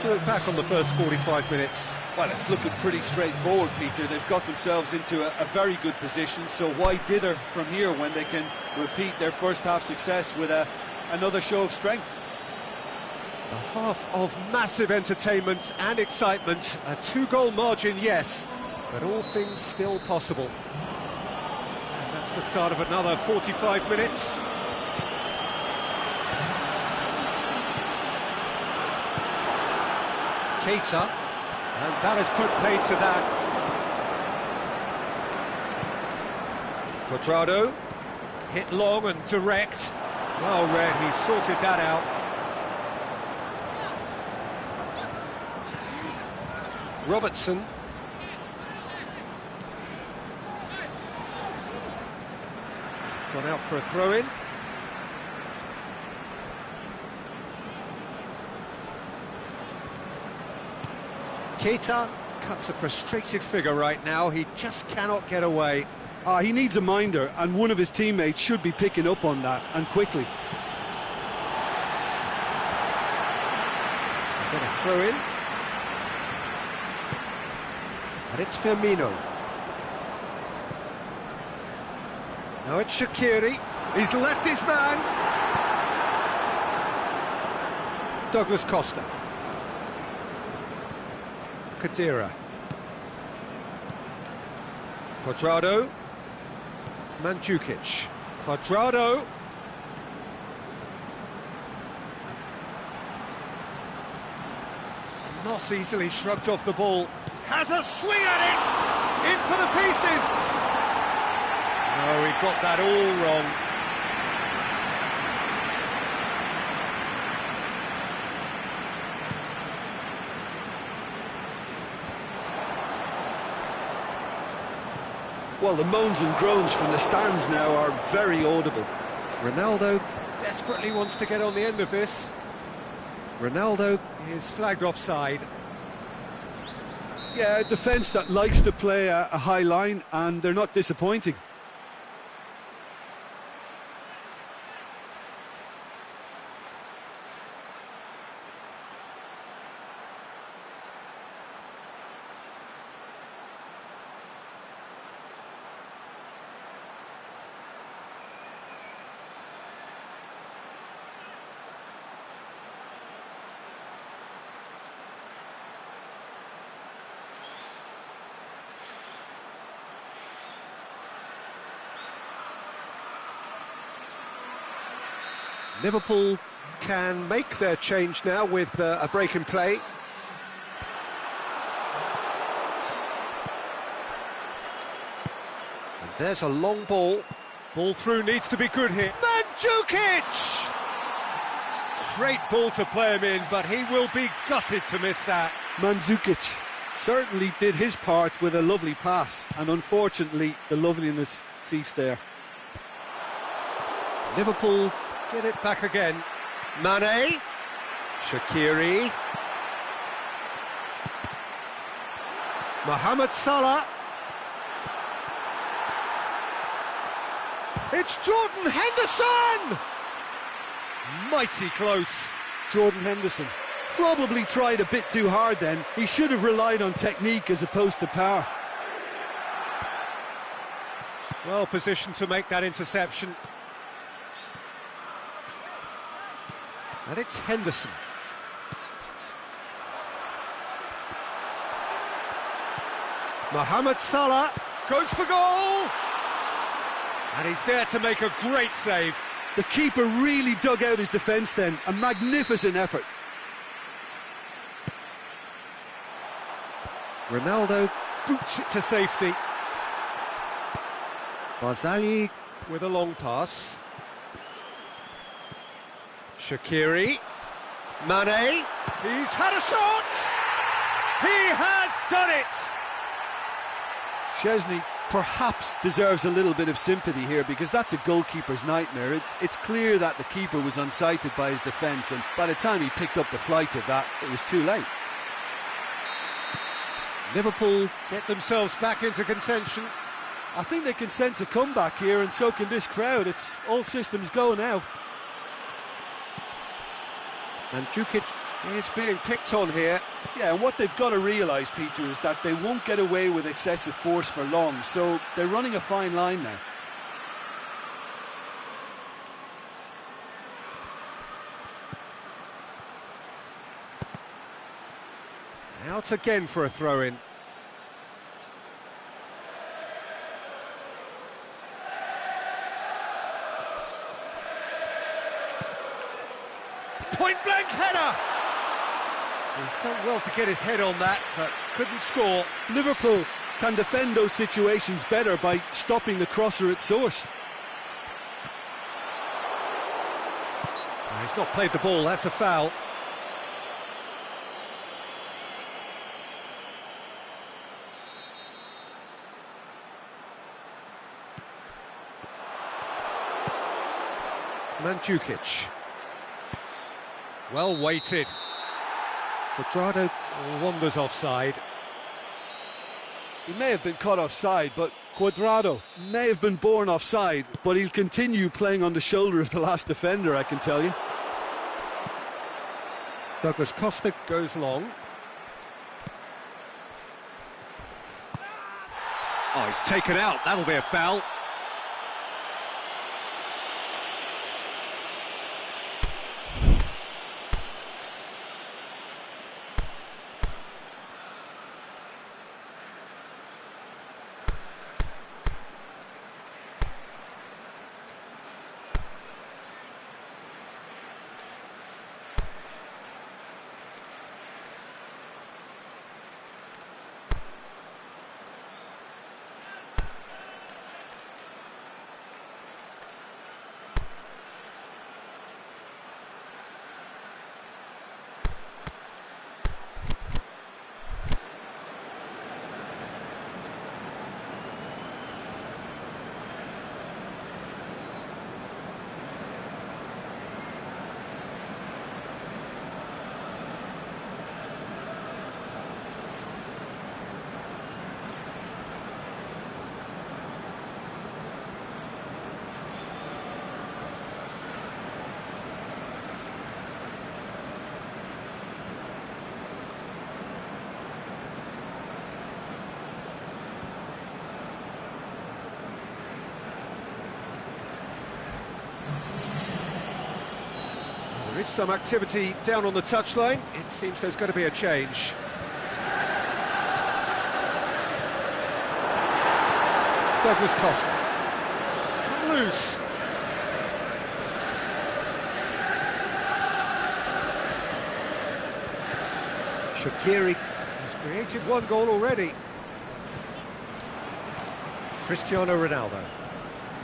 To look back on the first 45 minutes. Well, it's looking pretty straightforward, Peter. They've got themselves into a very good position, so why dither from here when they can repeat their first half success with another show of strength? A half of massive entertainment and excitement. A 2-goal margin, yes, but all things still possible. And that's the start of another 45 minutes. Keita, and that has put paid to that. Cuadrado, hit long and direct. Well read, he sorted that out. Robertson. It's gone out for a throw-in. Keita cuts a frustrated figure right now. He just cannot get away. He needs a minder, and one of his teammates should be picking up on that, and quickly. Get a throw in. And it's Firmino. Now it's Shaqiri. He's left his man. Douglas Costa. Khedira. Cuadrado. Mandzukic. Cuadrado. Not easily shrugged off the ball. Has a swing at it! In for the pieces! No, he got that all wrong. Well, the moans and groans from the stands now are very audible. Ronaldo desperately wants to get on the end of this. Ronaldo is flagged offside. Yeah, a defence that likes to play a high line, and they're not disappointing. Liverpool can make their change now with a break in play. And there's a long ball. Ball through needs to be good here. Mandzukic! Great ball to play him in, but he will be gutted to miss that. Mandzukic certainly did his part with a lovely pass, and unfortunately the loveliness ceased there. Liverpool get it back again. Mane, Shaqiri, Mohamed Salah. It's Jordan Henderson! Mighty close. Jordan Henderson probably tried a bit too hard then. He should have relied on technique as opposed to power. Well positioned to make that interception. And it's Henderson. Mohamed Salah goes for goal! And he's there to make a great save. The keeper really dug out his defence then. A magnificent effort. Ronaldo boots it to safety. Barzagli with a long pass. Shaqiri. Mane. He's had a shot! He has done it! Chesney perhaps deserves a little bit of sympathy here, because that's a goalkeeper's nightmare. It's clear that the keeper was unsighted by his defence, and by the time he picked up the flight of that, it was too late. Liverpool get themselves back into contention. I think they can sense a comeback here, and so can this crowd. It's all systems go now. Mandzukic is being picked on here. Yeah, and what they've got to realise, Peter, is that they won't get away with excessive force for long, so they're running a fine line now. Out again for a throw-in. Point-blank header! He's done well to get his head on that, but couldn't score. Liverpool can defend those situations better by stopping the crosser at source. He's not played the ball, that's a foul. Mandzukic. Well weighted. Quadrado wanders offside. He may have been caught offside, but Quadrado may have been born offside, but he'll continue playing on the shoulder of the last defender, I can tell you. Douglas Costa goes long. Oh, he's taken out, that'll be a foul. There is some activity down on the touchline. It seems there's going to be a change. Douglas Costa. It's come loose. Shaqiri has created one goal already. Cristiano Ronaldo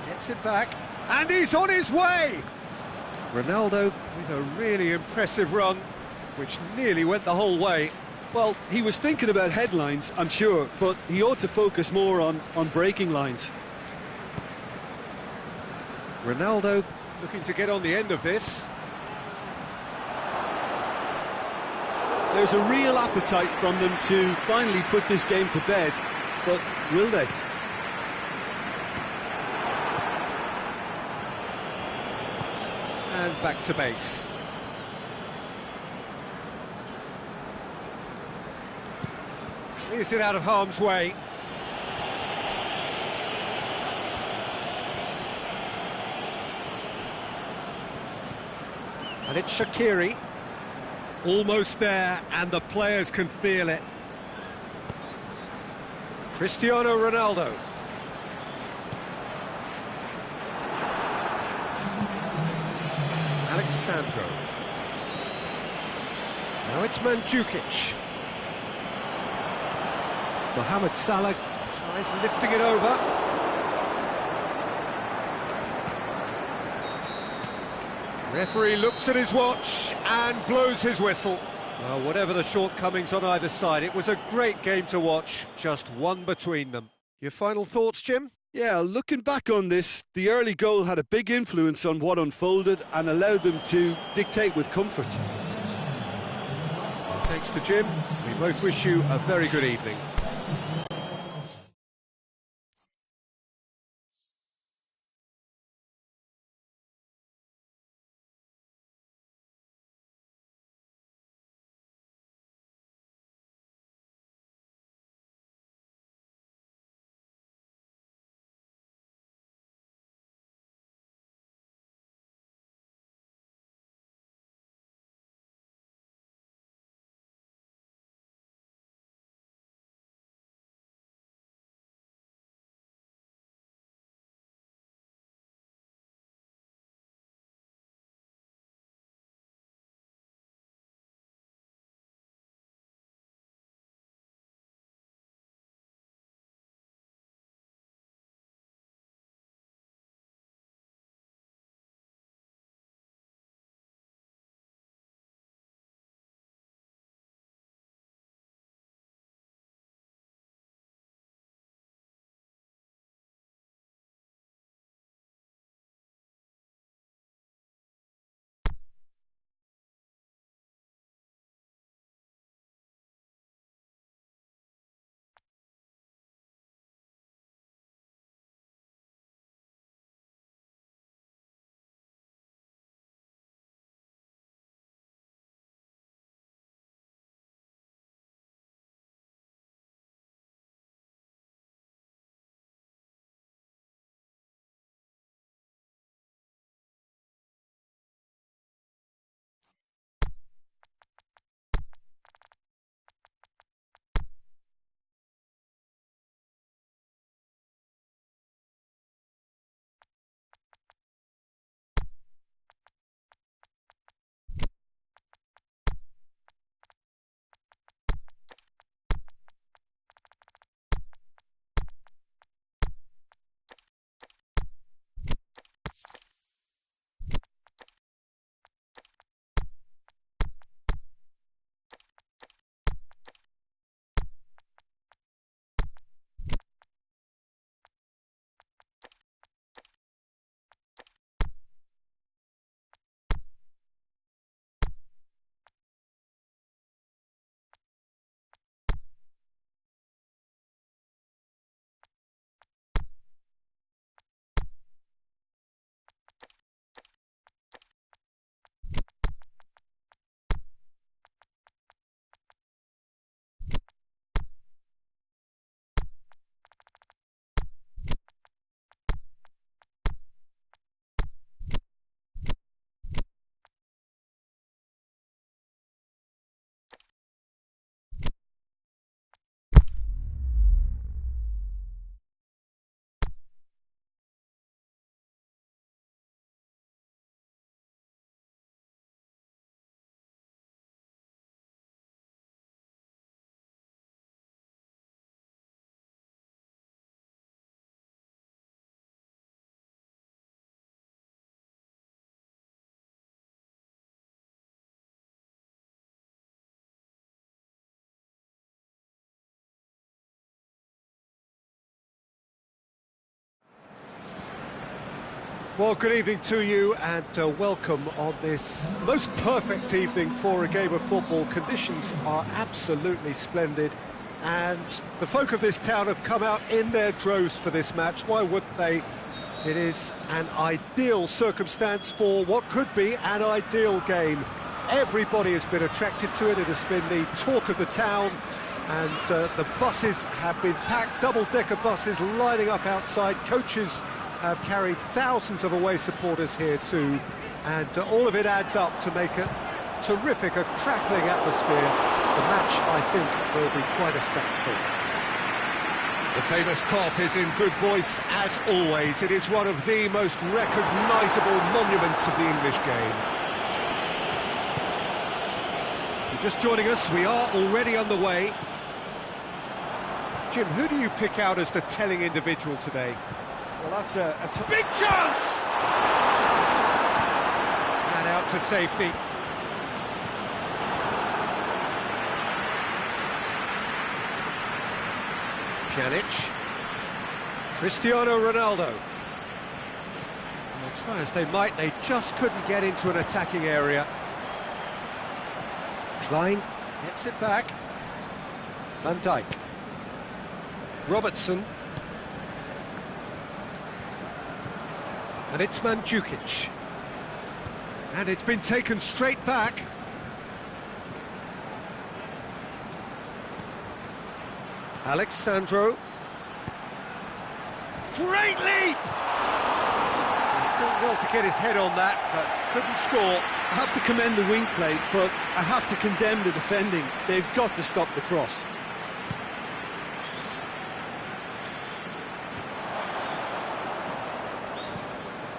gets it back, and he's on his way! Ronaldo with a really impressive run, which nearly went the whole way. Well, he was thinking about headlines, I'm sure, but he ought to focus more on breaking lines. Ronaldo looking to get on the end of this. There's a real appetite from them to finally put this game to bed, but will they? And back to base. Clears it out of harm's way. And it's Shaqiri. Almost there, and the players can feel it. Cristiano Ronaldo. Alexandro. Now it's Mandzukic. Mohamed Salah tries lifting it over. Referee looks at his watch and blows his whistle. Well, whatever the shortcomings on either side, it was a great game to watch, just one between them. Your final thoughts, Jim? Yeah, looking back on this, the early goal had a big influence on what unfolded and allowed them to dictate with comfort. Thanks to Jim. We both wish you a very good evening. Well, good evening to you and welcome on this most perfect evening for a game of football. Conditions are absolutely splendid and the folk of this town have come out in their droves for this match. Why wouldn't they? It is an ideal circumstance for what could be an ideal game. Everybody has been attracted to it. It has been the talk of the town and the buses have been packed, double-decker buses lining up outside. Coaches have carried thousands of away supporters here too, and all of it adds up to make a terrific, a crackling atmosphere. The match, I think, will be quite a spectacle. The famous Kop is in good voice as always. It is one of the most recognisable monuments of the English game. If you're just joining us, we are already underway. Jim, who do you pick out as the telling individual today? Well, that's a big chance! And out to safety. Pjanic. Cristiano Ronaldo. Well, try as they might, they just couldn't get into an attacking area. Klein gets it back. Van Dijk. Robertson. And it's Mandzukic. And it's been taken straight back. Alexandro. Great leap! He's done well to get his head on that, but couldn't score. I have to commend the wing play, but I have to condemn the defending. They've got to stop the cross.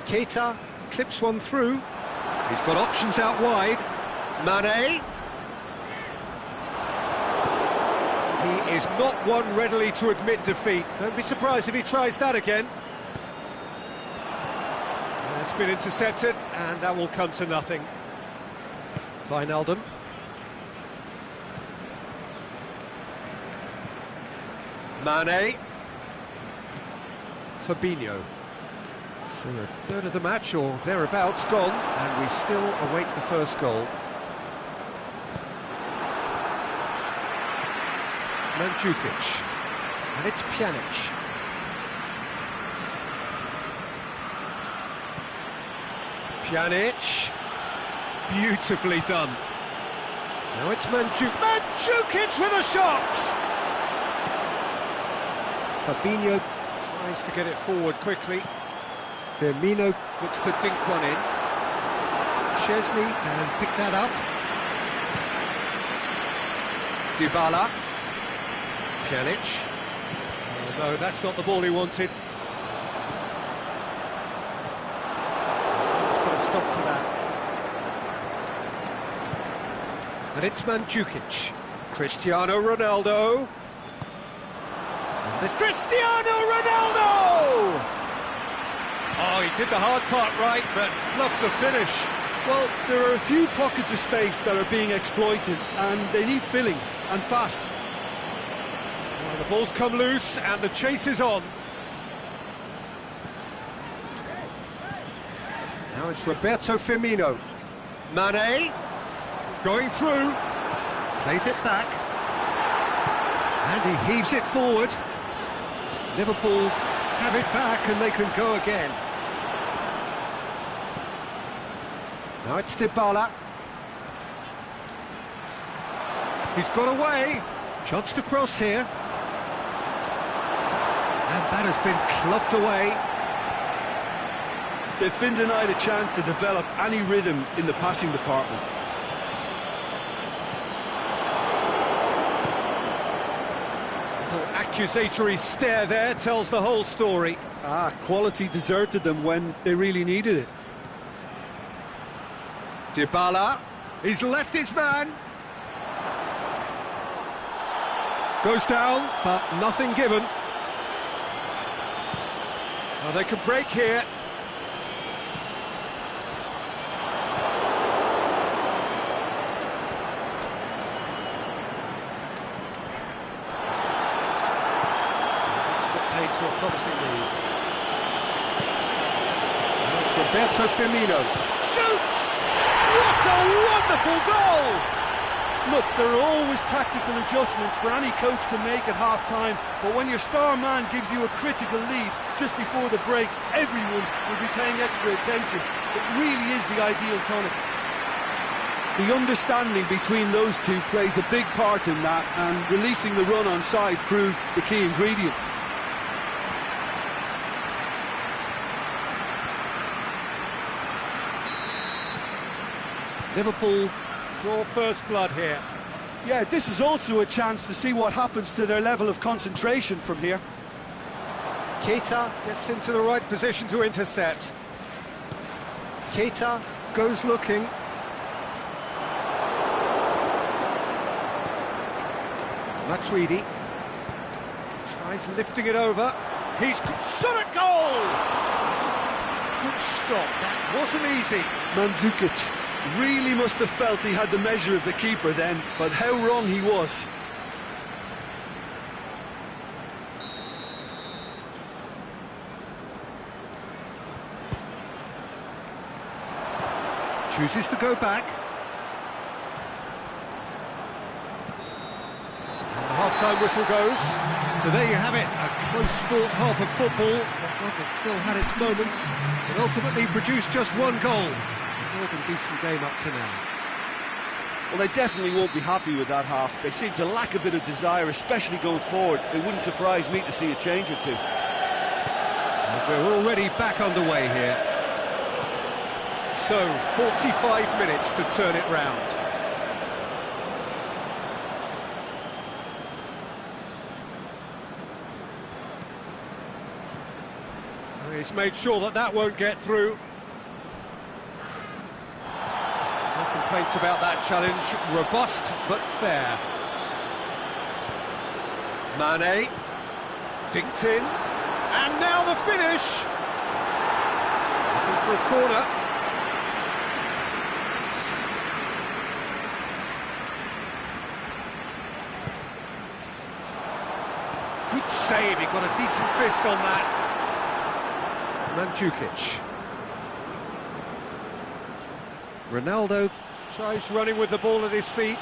Keita clips one through. He's got options out wide. Mane. He is not one readily to admit defeat. Don't be surprised if he tries that again. That's been intercepted, and that will come to nothing. Wijnaldum. Mane. Fabinho. So a third of the match, or thereabouts, gone, and we still await the first goal. Mandzukic. And it's Pjanic. Pjanic. Beautifully done. Now it's Mandzukic with a shot! Fabinho tries to get it forward quickly. Firmino looks to dink one in. Szczesny can pick that up. Dybala. Pjanic. Oh, no, that's not the ball he wanted. Let's put a stop to that. And it's Mandzukic. Cristiano Ronaldo. And this Cristiano Ronaldo! Oh, he did the hard part right, but fluffed the finish. Well, there are a few pockets of space that are being exploited, and they need filling, and fast. Well, the ball's come loose, and the chase is on. Now it's Roberto Firmino. Mane, going through, plays it back, and he heaves it forward. Liverpool have it back, and they can go again. Now it's Dybala. He's got away. Chance to cross here. And that has been clubbed away. They've been denied a chance to develop any rhythm in the passing department. Little accusatory stare there tells the whole story. Quality deserted them when they really needed it. Dybala, he's left his man. Goes down, but nothing given. Oh, they can break here. Let's get paid to a promising move. Now Roberto Firmino. Shoots! What a wonderful goal! Look, there are always tactical adjustments for any coach to make at half-time, but when your star man gives you a critical lead just before the break, everyone will be paying extra attention. It really is the ideal tonic. The understanding between those two plays a big part in that, and releasing the run on side proved the key ingredient. Liverpool draw first blood here. Yeah, this is also a chance to see what happens to their level of concentration from here. Keita gets into the right position to intercept. Keita goes looking. Matuidi tries lifting it over. He's shot at goal! Good stop, that wasn't easy. Mandzukic really must have felt he had the measure of the keeper then, but how wrong he was. Chooses to go back. And the half-time whistle goes. So there you have it, a close-fought half of football. It still had its moments, but ultimately produced just one goal. More than decent game up to now. Well, they definitely won't be happy with that half. They seem to lack a bit of desire, especially going forward. It wouldn't surprise me to see a change or two. And we're already back underway here. So, 45 minutes to turn it round. He's made sure that that won't get through. No complaints about that challenge. Robust, but fair. Mane. Dinked in. And now the finish. Looking for a corner. Good save. He got a decent fist on that. Mandzukic. Ronaldo tries running with the ball at his feet.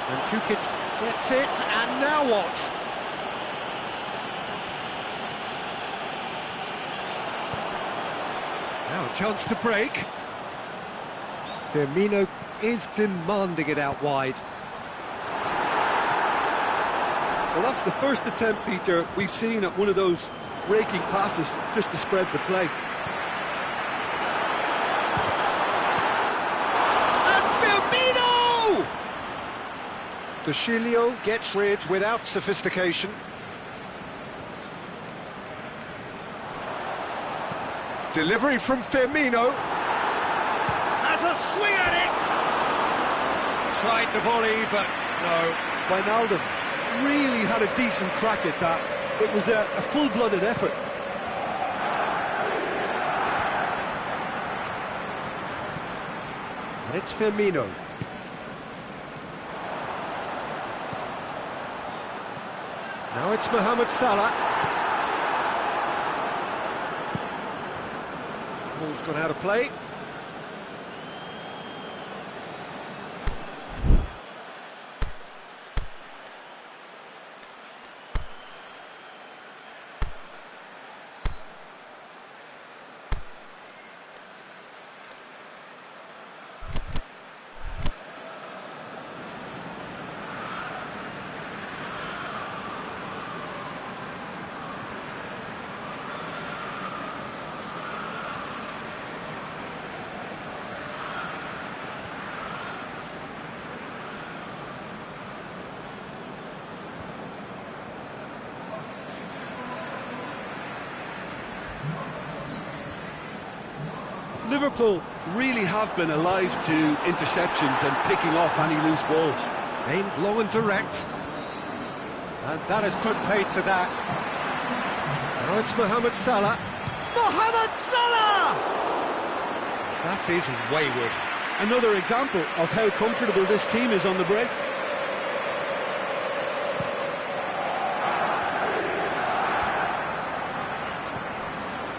Mandzukic gets it, and now what? Now a chance to break. Firmino is demanding it out wide. Well, that's the first attempt, Peter, we've seen at one of those raking passes just to spread the play. And Firmino! De Chilio gets rid without sophistication. Delivery from Firmino. Has a swing at it! Tried the volley, but no. Wijnaldum really had a decent crack at that. It was a full-blooded effort. And it's Firmino. Now it's Mohamed Salah. Ball's gone out of play. Liverpool really have been alive to interceptions and picking off any loose balls. Aimed long and direct. And that has put paid to that. Now it's Mohamed Salah. Mohamed Salah! That is wayward. Another example of how comfortable this team is on the break.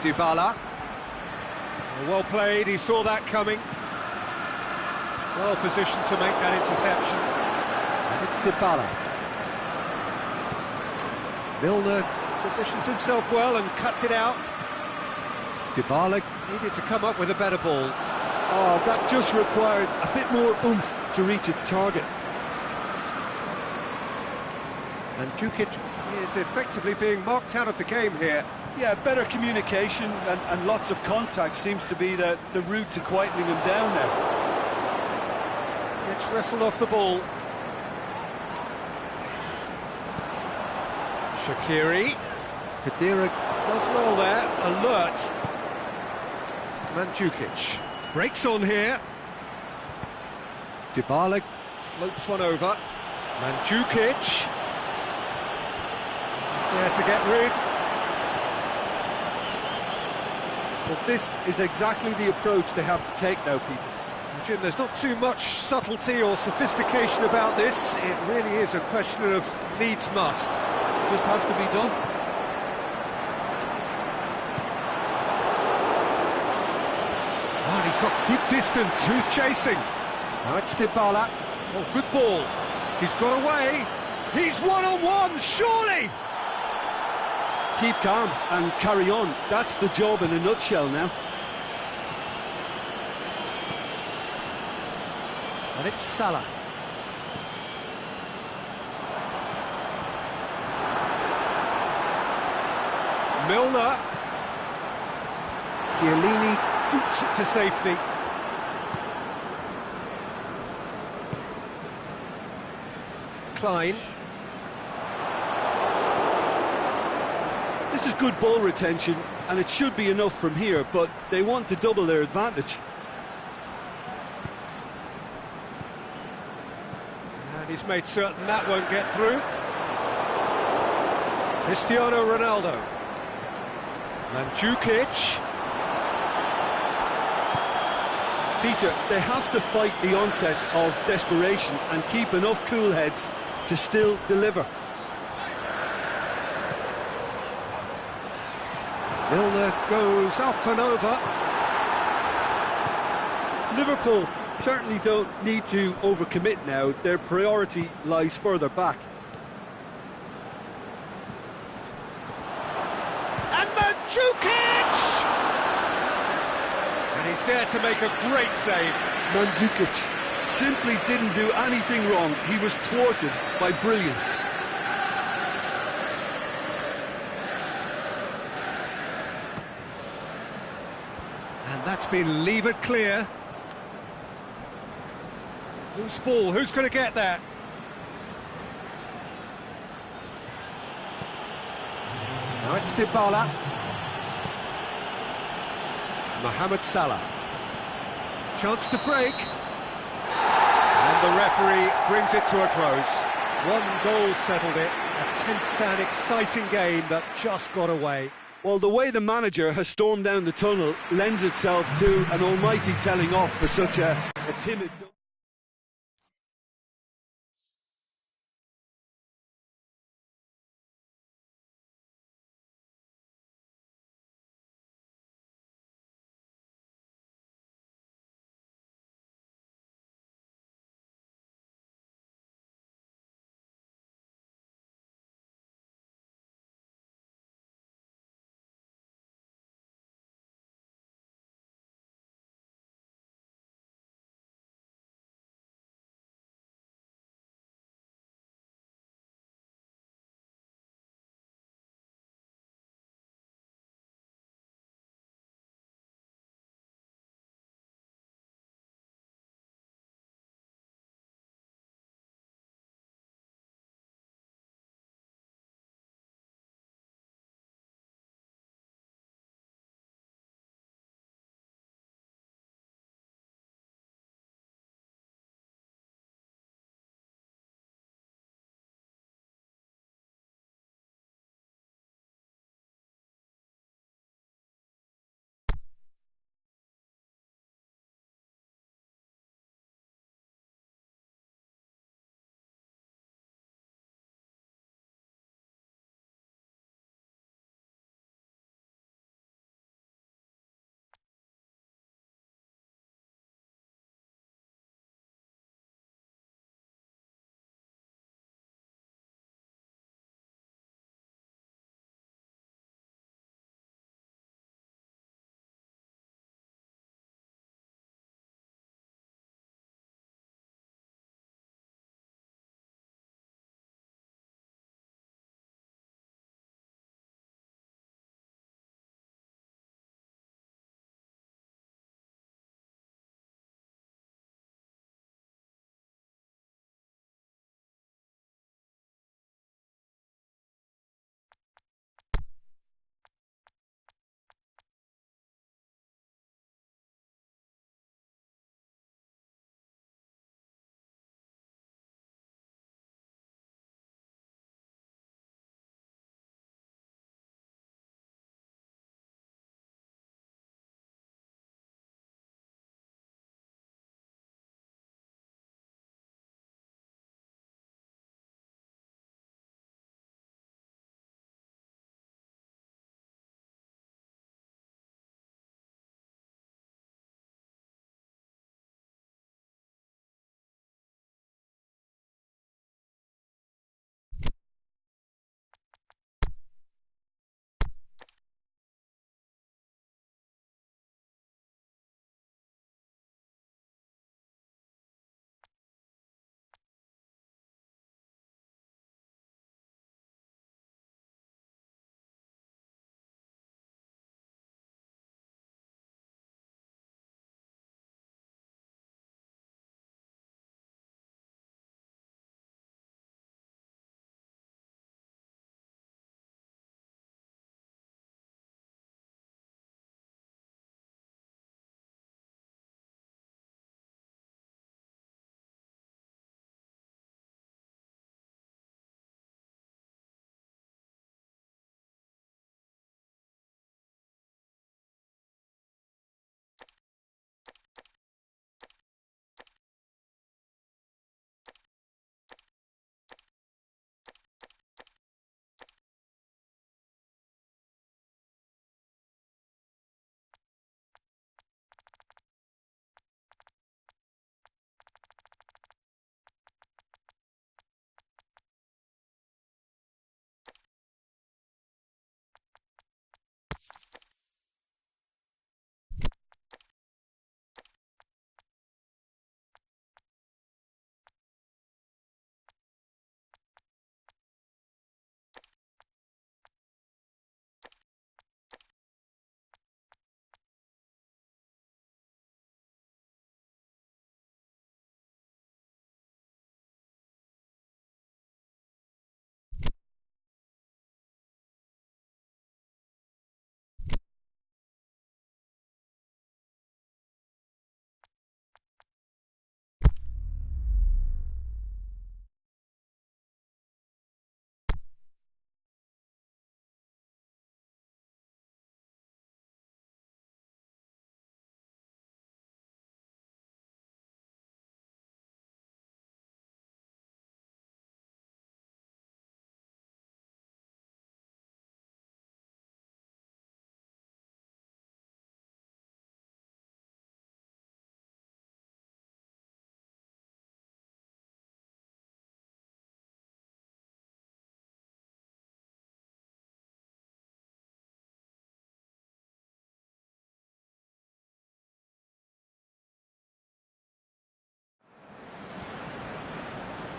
Dybala. Well played, he saw that coming. Well positioned to make that interception. And it's Dybala. Milner positions himself well and cuts it out. Dybala needed to come up with a better ball. Oh, that just required a bit more oomph to reach its target. And Mandzukic is effectively being marked out of the game here. Yeah, better communication and lots of contact seems to be the route to quietening him down now. Gets wrestled off the ball. Shaqiri. Khedira does well there, alert. Mandzukic breaks on here. Dybala floats one over. Mandzukic is there to get rid. But this is exactly the approach they have to take now, Peter. Jim, there's not too much subtlety or sophistication about this. It really is a question of needs must. Just has to be done. Oh, and he's got good distance. Who's chasing? Now it's Dybala. Oh, good ball. He's got away. He's one-on-one, surely! Keep calm and carry on. That's the job in a nutshell now. And it's Salah. Milner. Chiellini boots it to safety. Klein. This is good ball retention, and it should be enough from here, but they want to double their advantage. And he's made certain that won't get through. Cristiano Ronaldo. Mandzukic. Peter, they have to fight the onset of desperation and keep enough cool heads to still deliver. Milner goes up and over. Liverpool certainly don't need to overcommit now. Their priority lies further back. And Mandzukic! And he's there to make a great save. Mandzukic simply didn't do anything wrong. He was thwarted by brilliance. And that's been levered clear. Loose ball, who's going to get that? Now it's Dybala. Mohamed Salah. Chance to break. And the referee brings it to a close. One goal settled it. A tense and exciting game that just got away. Well, the way the manager has stormed down the tunnel lends itself to an almighty telling off for such a timid...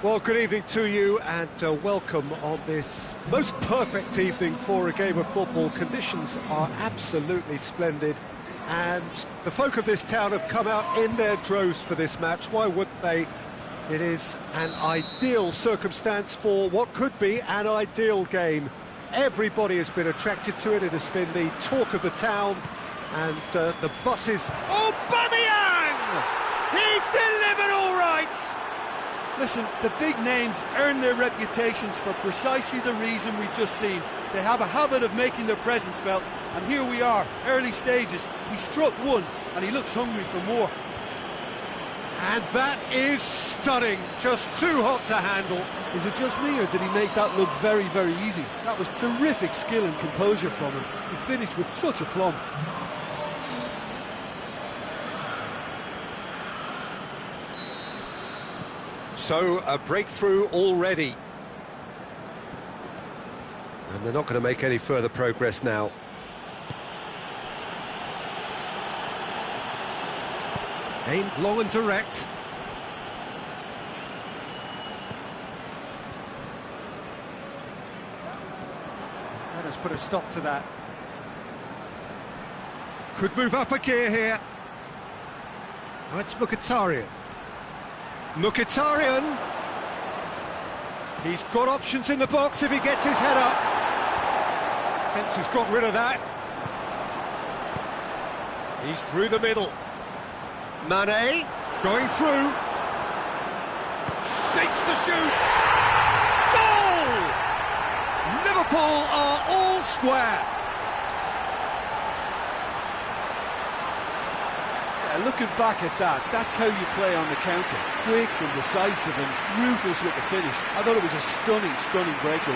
Well, good evening to you and welcome on this most perfect evening for a game of football. Conditions are absolutely splendid and the folk of this town have come out in their droves for this match. Why wouldn't they? It is an ideal circumstance for what could be an ideal game. Everybody has been attracted to it. It has been the talk of the town and the buses... Aubameyang! He's delivered all right! Listen, the big names earn their reputations for precisely the reason we've just seen. They have a habit of making their presence felt, and here we are, early stages. He struck one, and he looks hungry for more. And that is stunning, just too hot to handle. Is it just me, or did he make that look very, very easy? That was terrific skill and composure from him. He finished with such aplomb. So, a breakthrough already. And they're not going to make any further progress now. Aimed long and direct. That has put a stop to that. Could move up a gear here. Oh, it's Mkhitaryan. Mkhitaryan! He's got options in the box if he gets his head up. Fence has got rid of that. He's through the middle. Mane, going through. Shakes the shoots. Goal! Liverpool are all square. Looking back at that, that's how you play on the counter. Quick and decisive and ruthless with the finish. I thought it was a stunning, stunning breakaway.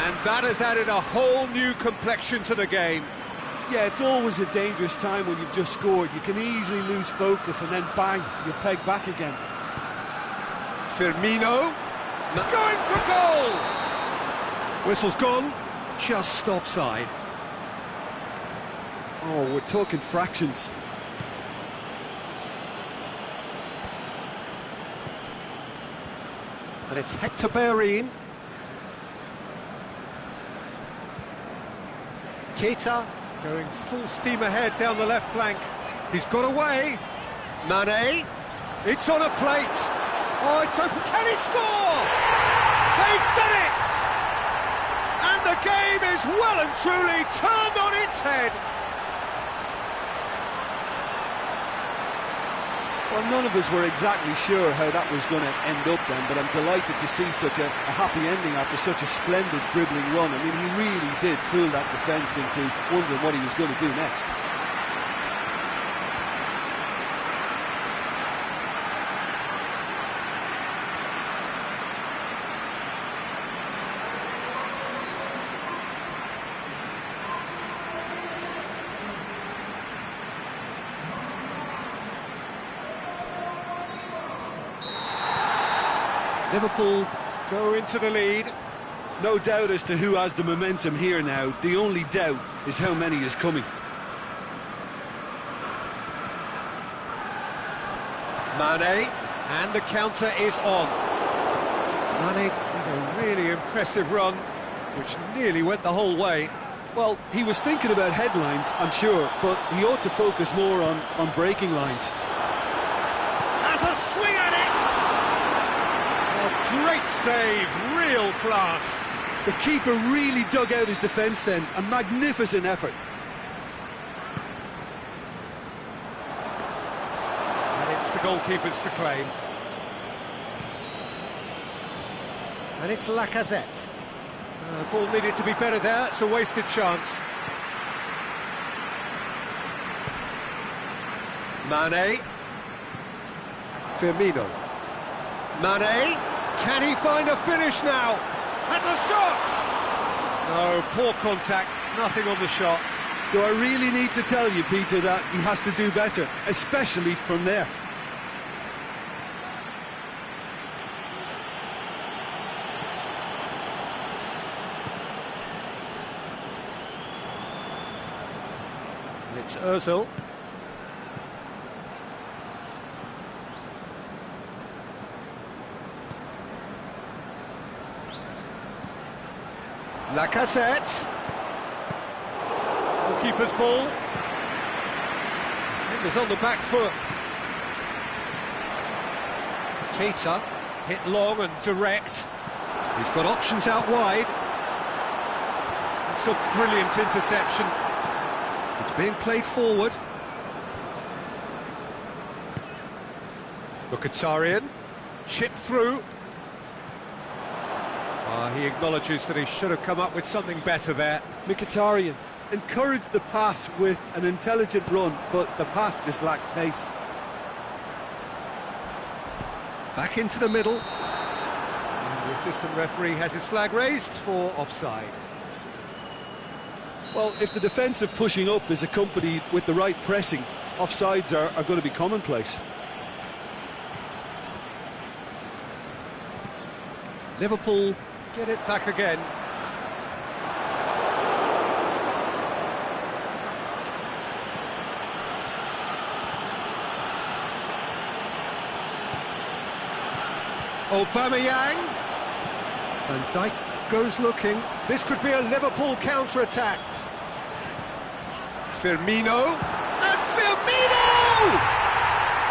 And that has added a whole new complexion to the game. Yeah, it's always a dangerous time when you've just scored. You can easily lose focus and then bang, you're pegged back again. Firmino, going for goal! Whistle's gone, just offside. Oh, we're talking fractions. And it's Hector Bellerin. Keita going full steam ahead down the left flank. He's got away. Mane, it's on a plate. Oh, it's open. Can he score? They've done it! And the game is well and truly turned on its head. Well, none of us were exactly sure how that was going to end up then, but I'm delighted to see such a happy ending after such a splendid dribbling run. I mean, he really did fool that defence into wondering what he was going to do next. Liverpool go into the lead. No doubt as to who has the momentum here now. The only doubt is how many is coming. Mane, and the counter is on. Mane with a really impressive run, which nearly went the whole way. Well, he was thinking about headlines, I'm sure, but he ought to focus more on breaking lines. Has a swing at it! Great save, real class. The keeper really dug out his defence then, a magnificent effort. And it's the goalkeepers to claim. And it's Lacazette. Ball needed to be better there, it's a wasted chance. Mane. Firmino. Mane. Can he find a finish now? Has a shot! No, poor contact, nothing on the shot. Do I really need to tell you, Peter, that he has to do better, especially from there? It's Ozil. Lacazette. Keeper's ball. It's on the back foot. Keita hit long and direct. He's got options out wide. It's a brilliant interception. It's being played forward. Mkhitaryan, chip through. He acknowledges that he should have come up with something better there. Mkhitaryan encouraged the pass with an intelligent run, but the pass just lacked pace. Back into the middle. And the assistant referee has his flag raised for offside. Well, if the defensive pushing up is accompanied with the right pressing, offsides are going to be commonplace. Liverpool get it back again. Aubameyang. Van Dijk goes looking. This could be a Liverpool counter-attack. Firmino. And Firmino!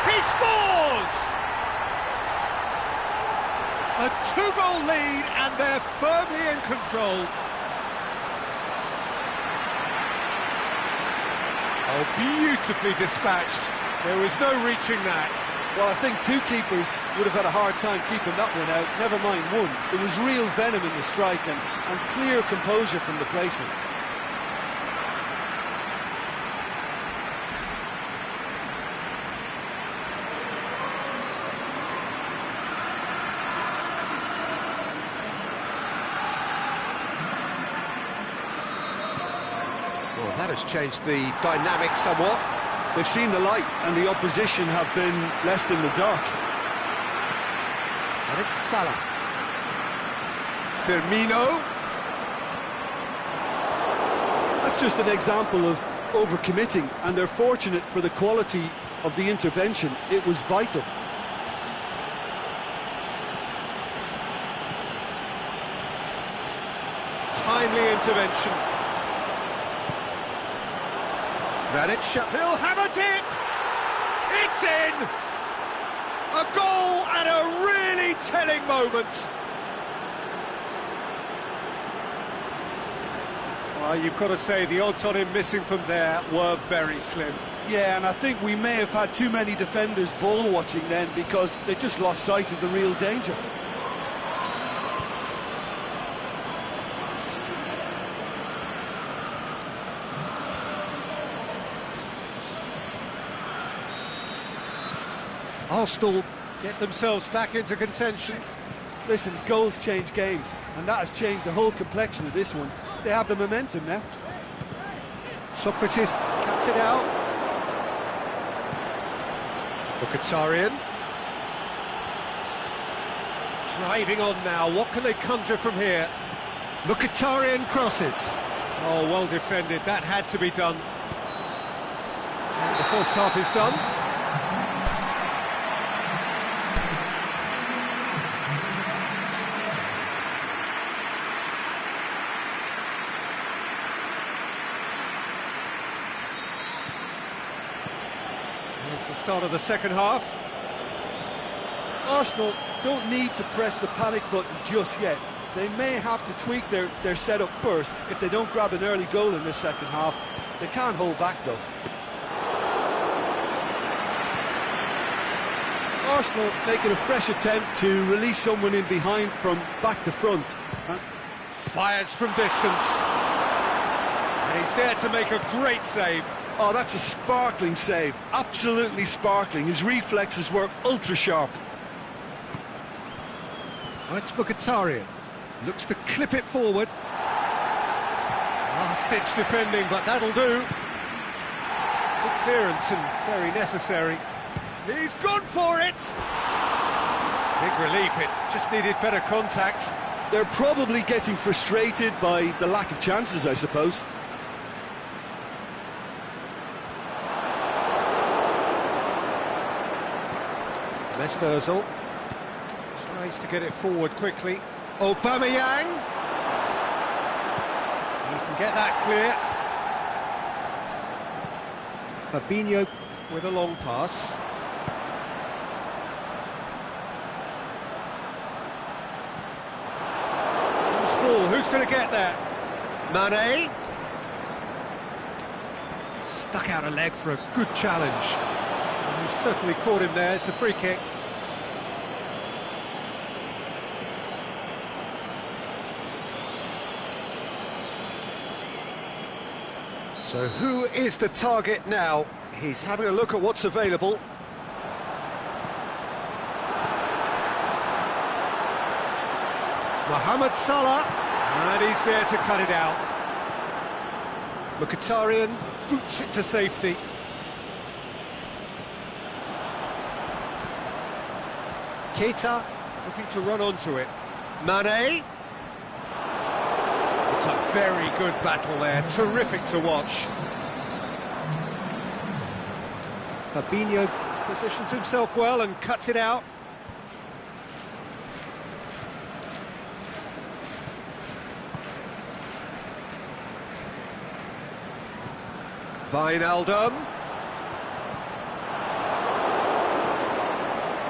He scores! A two-goal lead, and they're firmly in control. Oh, beautifully dispatched. There was no reaching that. Well, I think two keepers would have had a hard time keeping that one out, never mind one. There was real venom in the strike and clear composure from the placement. Well, that has changed the dynamic somewhat. They've seen the light, and the opposition have been left in the dark. And it's Salah. Firmino. That's just an example of overcommitting, and they're fortunate for the quality of the intervention. It was vital. Timely intervention. Granit Xhaka, he'll have a dip! It's in! A goal at a really telling moment. Well, you've got to say the odds on him missing from there were very slim. Yeah, and I think we may have had too many defenders ball watching then because they just lost sight of the real danger. Arsenal get themselves back into contention. Listen, goals change games, and that has changed the whole complexion of this one. They have the momentum now. Socrates cuts it out. Mkhitaryan. Driving on now, what can they conjure from here? Mkhitaryan crosses. Oh, well defended, that had to be done. And the first half is done. Here's the start of the second half. Arsenal don't need to press the panic button just yet. They may have to tweak their setup first if they don't grab an early goal in this second half. They can't hold back though. Arsenal making a fresh attempt to release someone in behind from back to front. Fires from distance. And he's there to make a great save. Oh, that's a sparkling save. Absolutely sparkling. His reflexes were ultra sharp. Oh, it's Mkhitaryan. Looks to clip it forward. Last-ditch defending, but that'll do. Good clearance and very necessary. He's gone for it! Big relief, it just needed better contact. They're probably getting frustrated by the lack of chances, I suppose. That's Ozil. Tries to get it forward quickly. Aubameyang. He can get that clear. Fabinho with a long pass. Loose ball, who's going to get that? Mane. Stuck out a leg for a good challenge. And he certainly caught him there, it's a free kick. So who is the target now? He's having a look at what's available. Mohamed Salah, and he's there to cut it out. Mkhitaryan boots it to safety. Keita looking to run onto it. Mane. It's a very good battle there, terrific to watch. Fabinho positions himself well and cuts it out. Wijnaldum.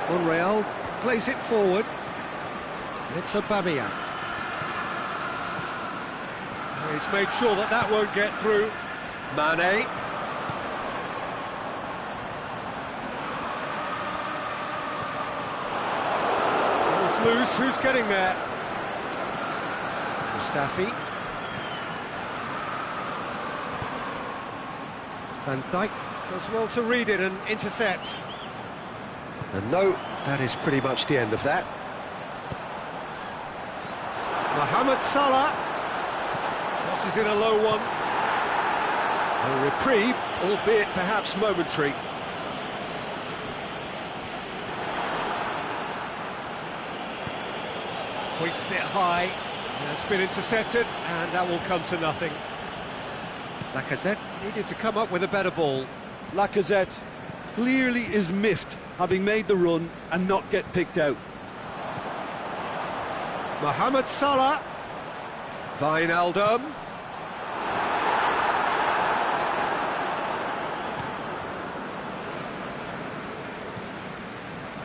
Monreal plays it forward. It's Aubameyang. He's made sure that that won't get through. Mane. Ball's loose, who's getting there? Mustafi. Van Dijk does well to read it and intercepts. And no, that is pretty much the end of that. Mohamed Salah crosses in a low one. A reprieve, albeit perhaps momentary. Hoists it high, and it's been intercepted, and that will come to nothing. Lacazette needed to come up with a better ball. Lacazette clearly is miffed, having made the run and not get picked out. Mohamed Salah. Wijnaldum.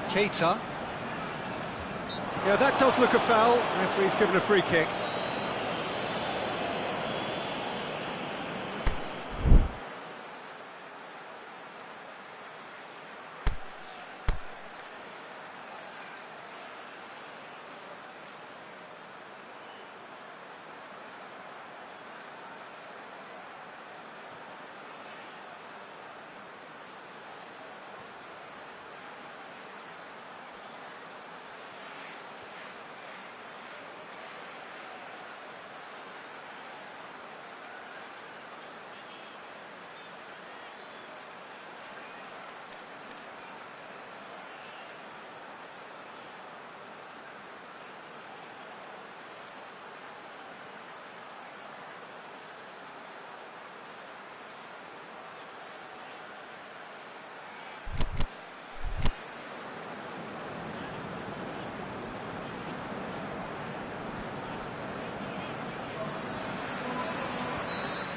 Keita. Yeah, that does look a foul. Referee's given a free kick.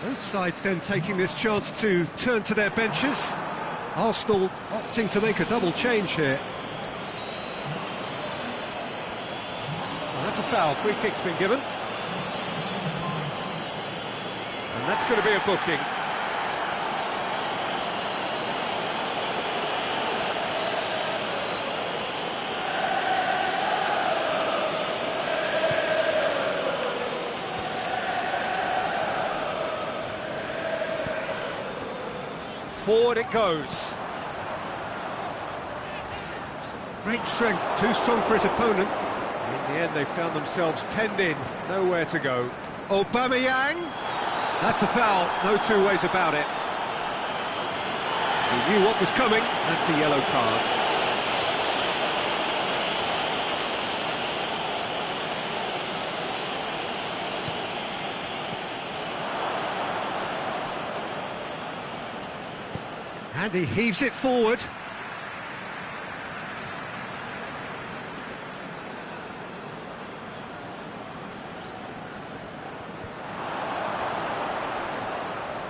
Both sides then taking this chance to turn to their benches. Arsenal opting to make a double change here. Well, that's a foul, free kick's been given. And that's going to be a booking. Forward it goes. Great strength, too strong for his opponent. In the end, they found themselves penned in, nowhere to go. Aubameyang. That's a foul, no two ways about it. He knew what was coming, that's a yellow card. And he heaves it forward.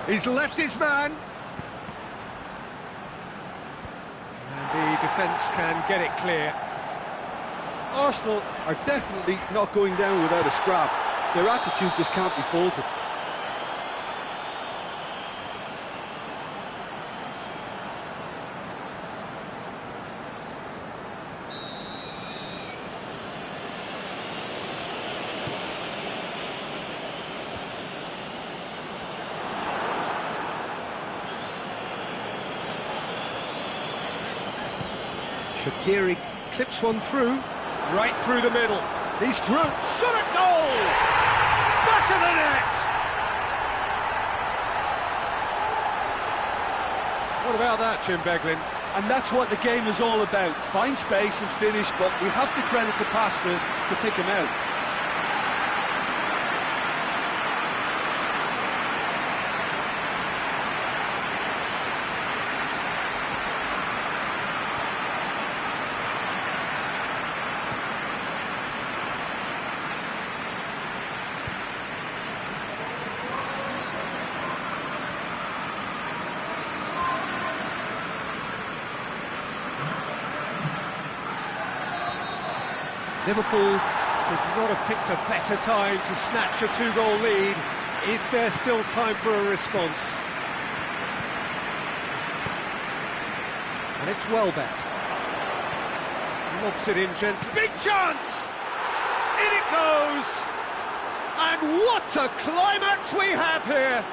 He's left his man. And the defence can get it clear. Arsenal are definitely not going down without a scrap. Their attitude just can't be faulted. Shaqiri clips one through, right through the middle. He's through, shot at goal! Back of the net! What about that, Jim Beglin? And that's what the game is all about. Find space and finish, but we have to credit the passer to pick him out. Liverpool could not have picked a better time to snatch a two-goal lead. Is there still time for a response? And it's Welbeck. Lobs it in gently. Big chance! In it goes! And what a climax we have here!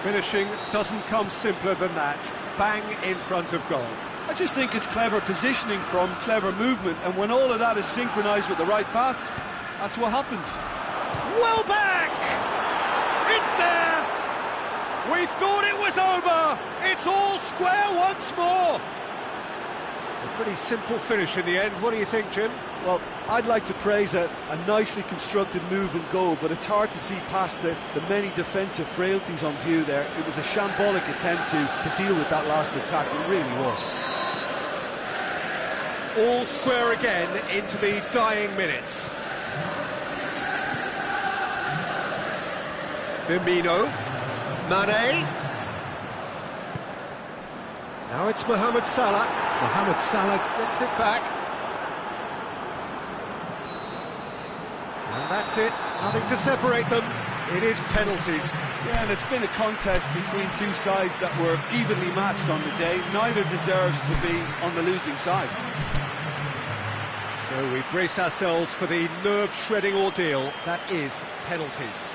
Finishing doesn't come simpler than that. Bang in front of goal. I just think it's clever positioning from clever movement, and when all of that is synchronised with the right pass, that's what happens. Welbeck! It's there! We thought it was over! It's all square once more! A pretty simple finish in the end. What do you think, Jim? Well, I'd like to praise a nicely constructed move and goal, but it's hard to see past the many defensive frailties on view there. It was a shambolic attempt to deal with that last attack. It really was. All square again into the dying minutes. Firmino, Mane. Now it's Mohamed Salah. Mohamed Salah gets it back. And that's it, nothing to separate them. It is penalties. Yeah, and it's been a contest between two sides that were evenly matched on the day. Neither deserves to be on the losing side. So we brace ourselves for the nerve-shredding ordeal that is penalties.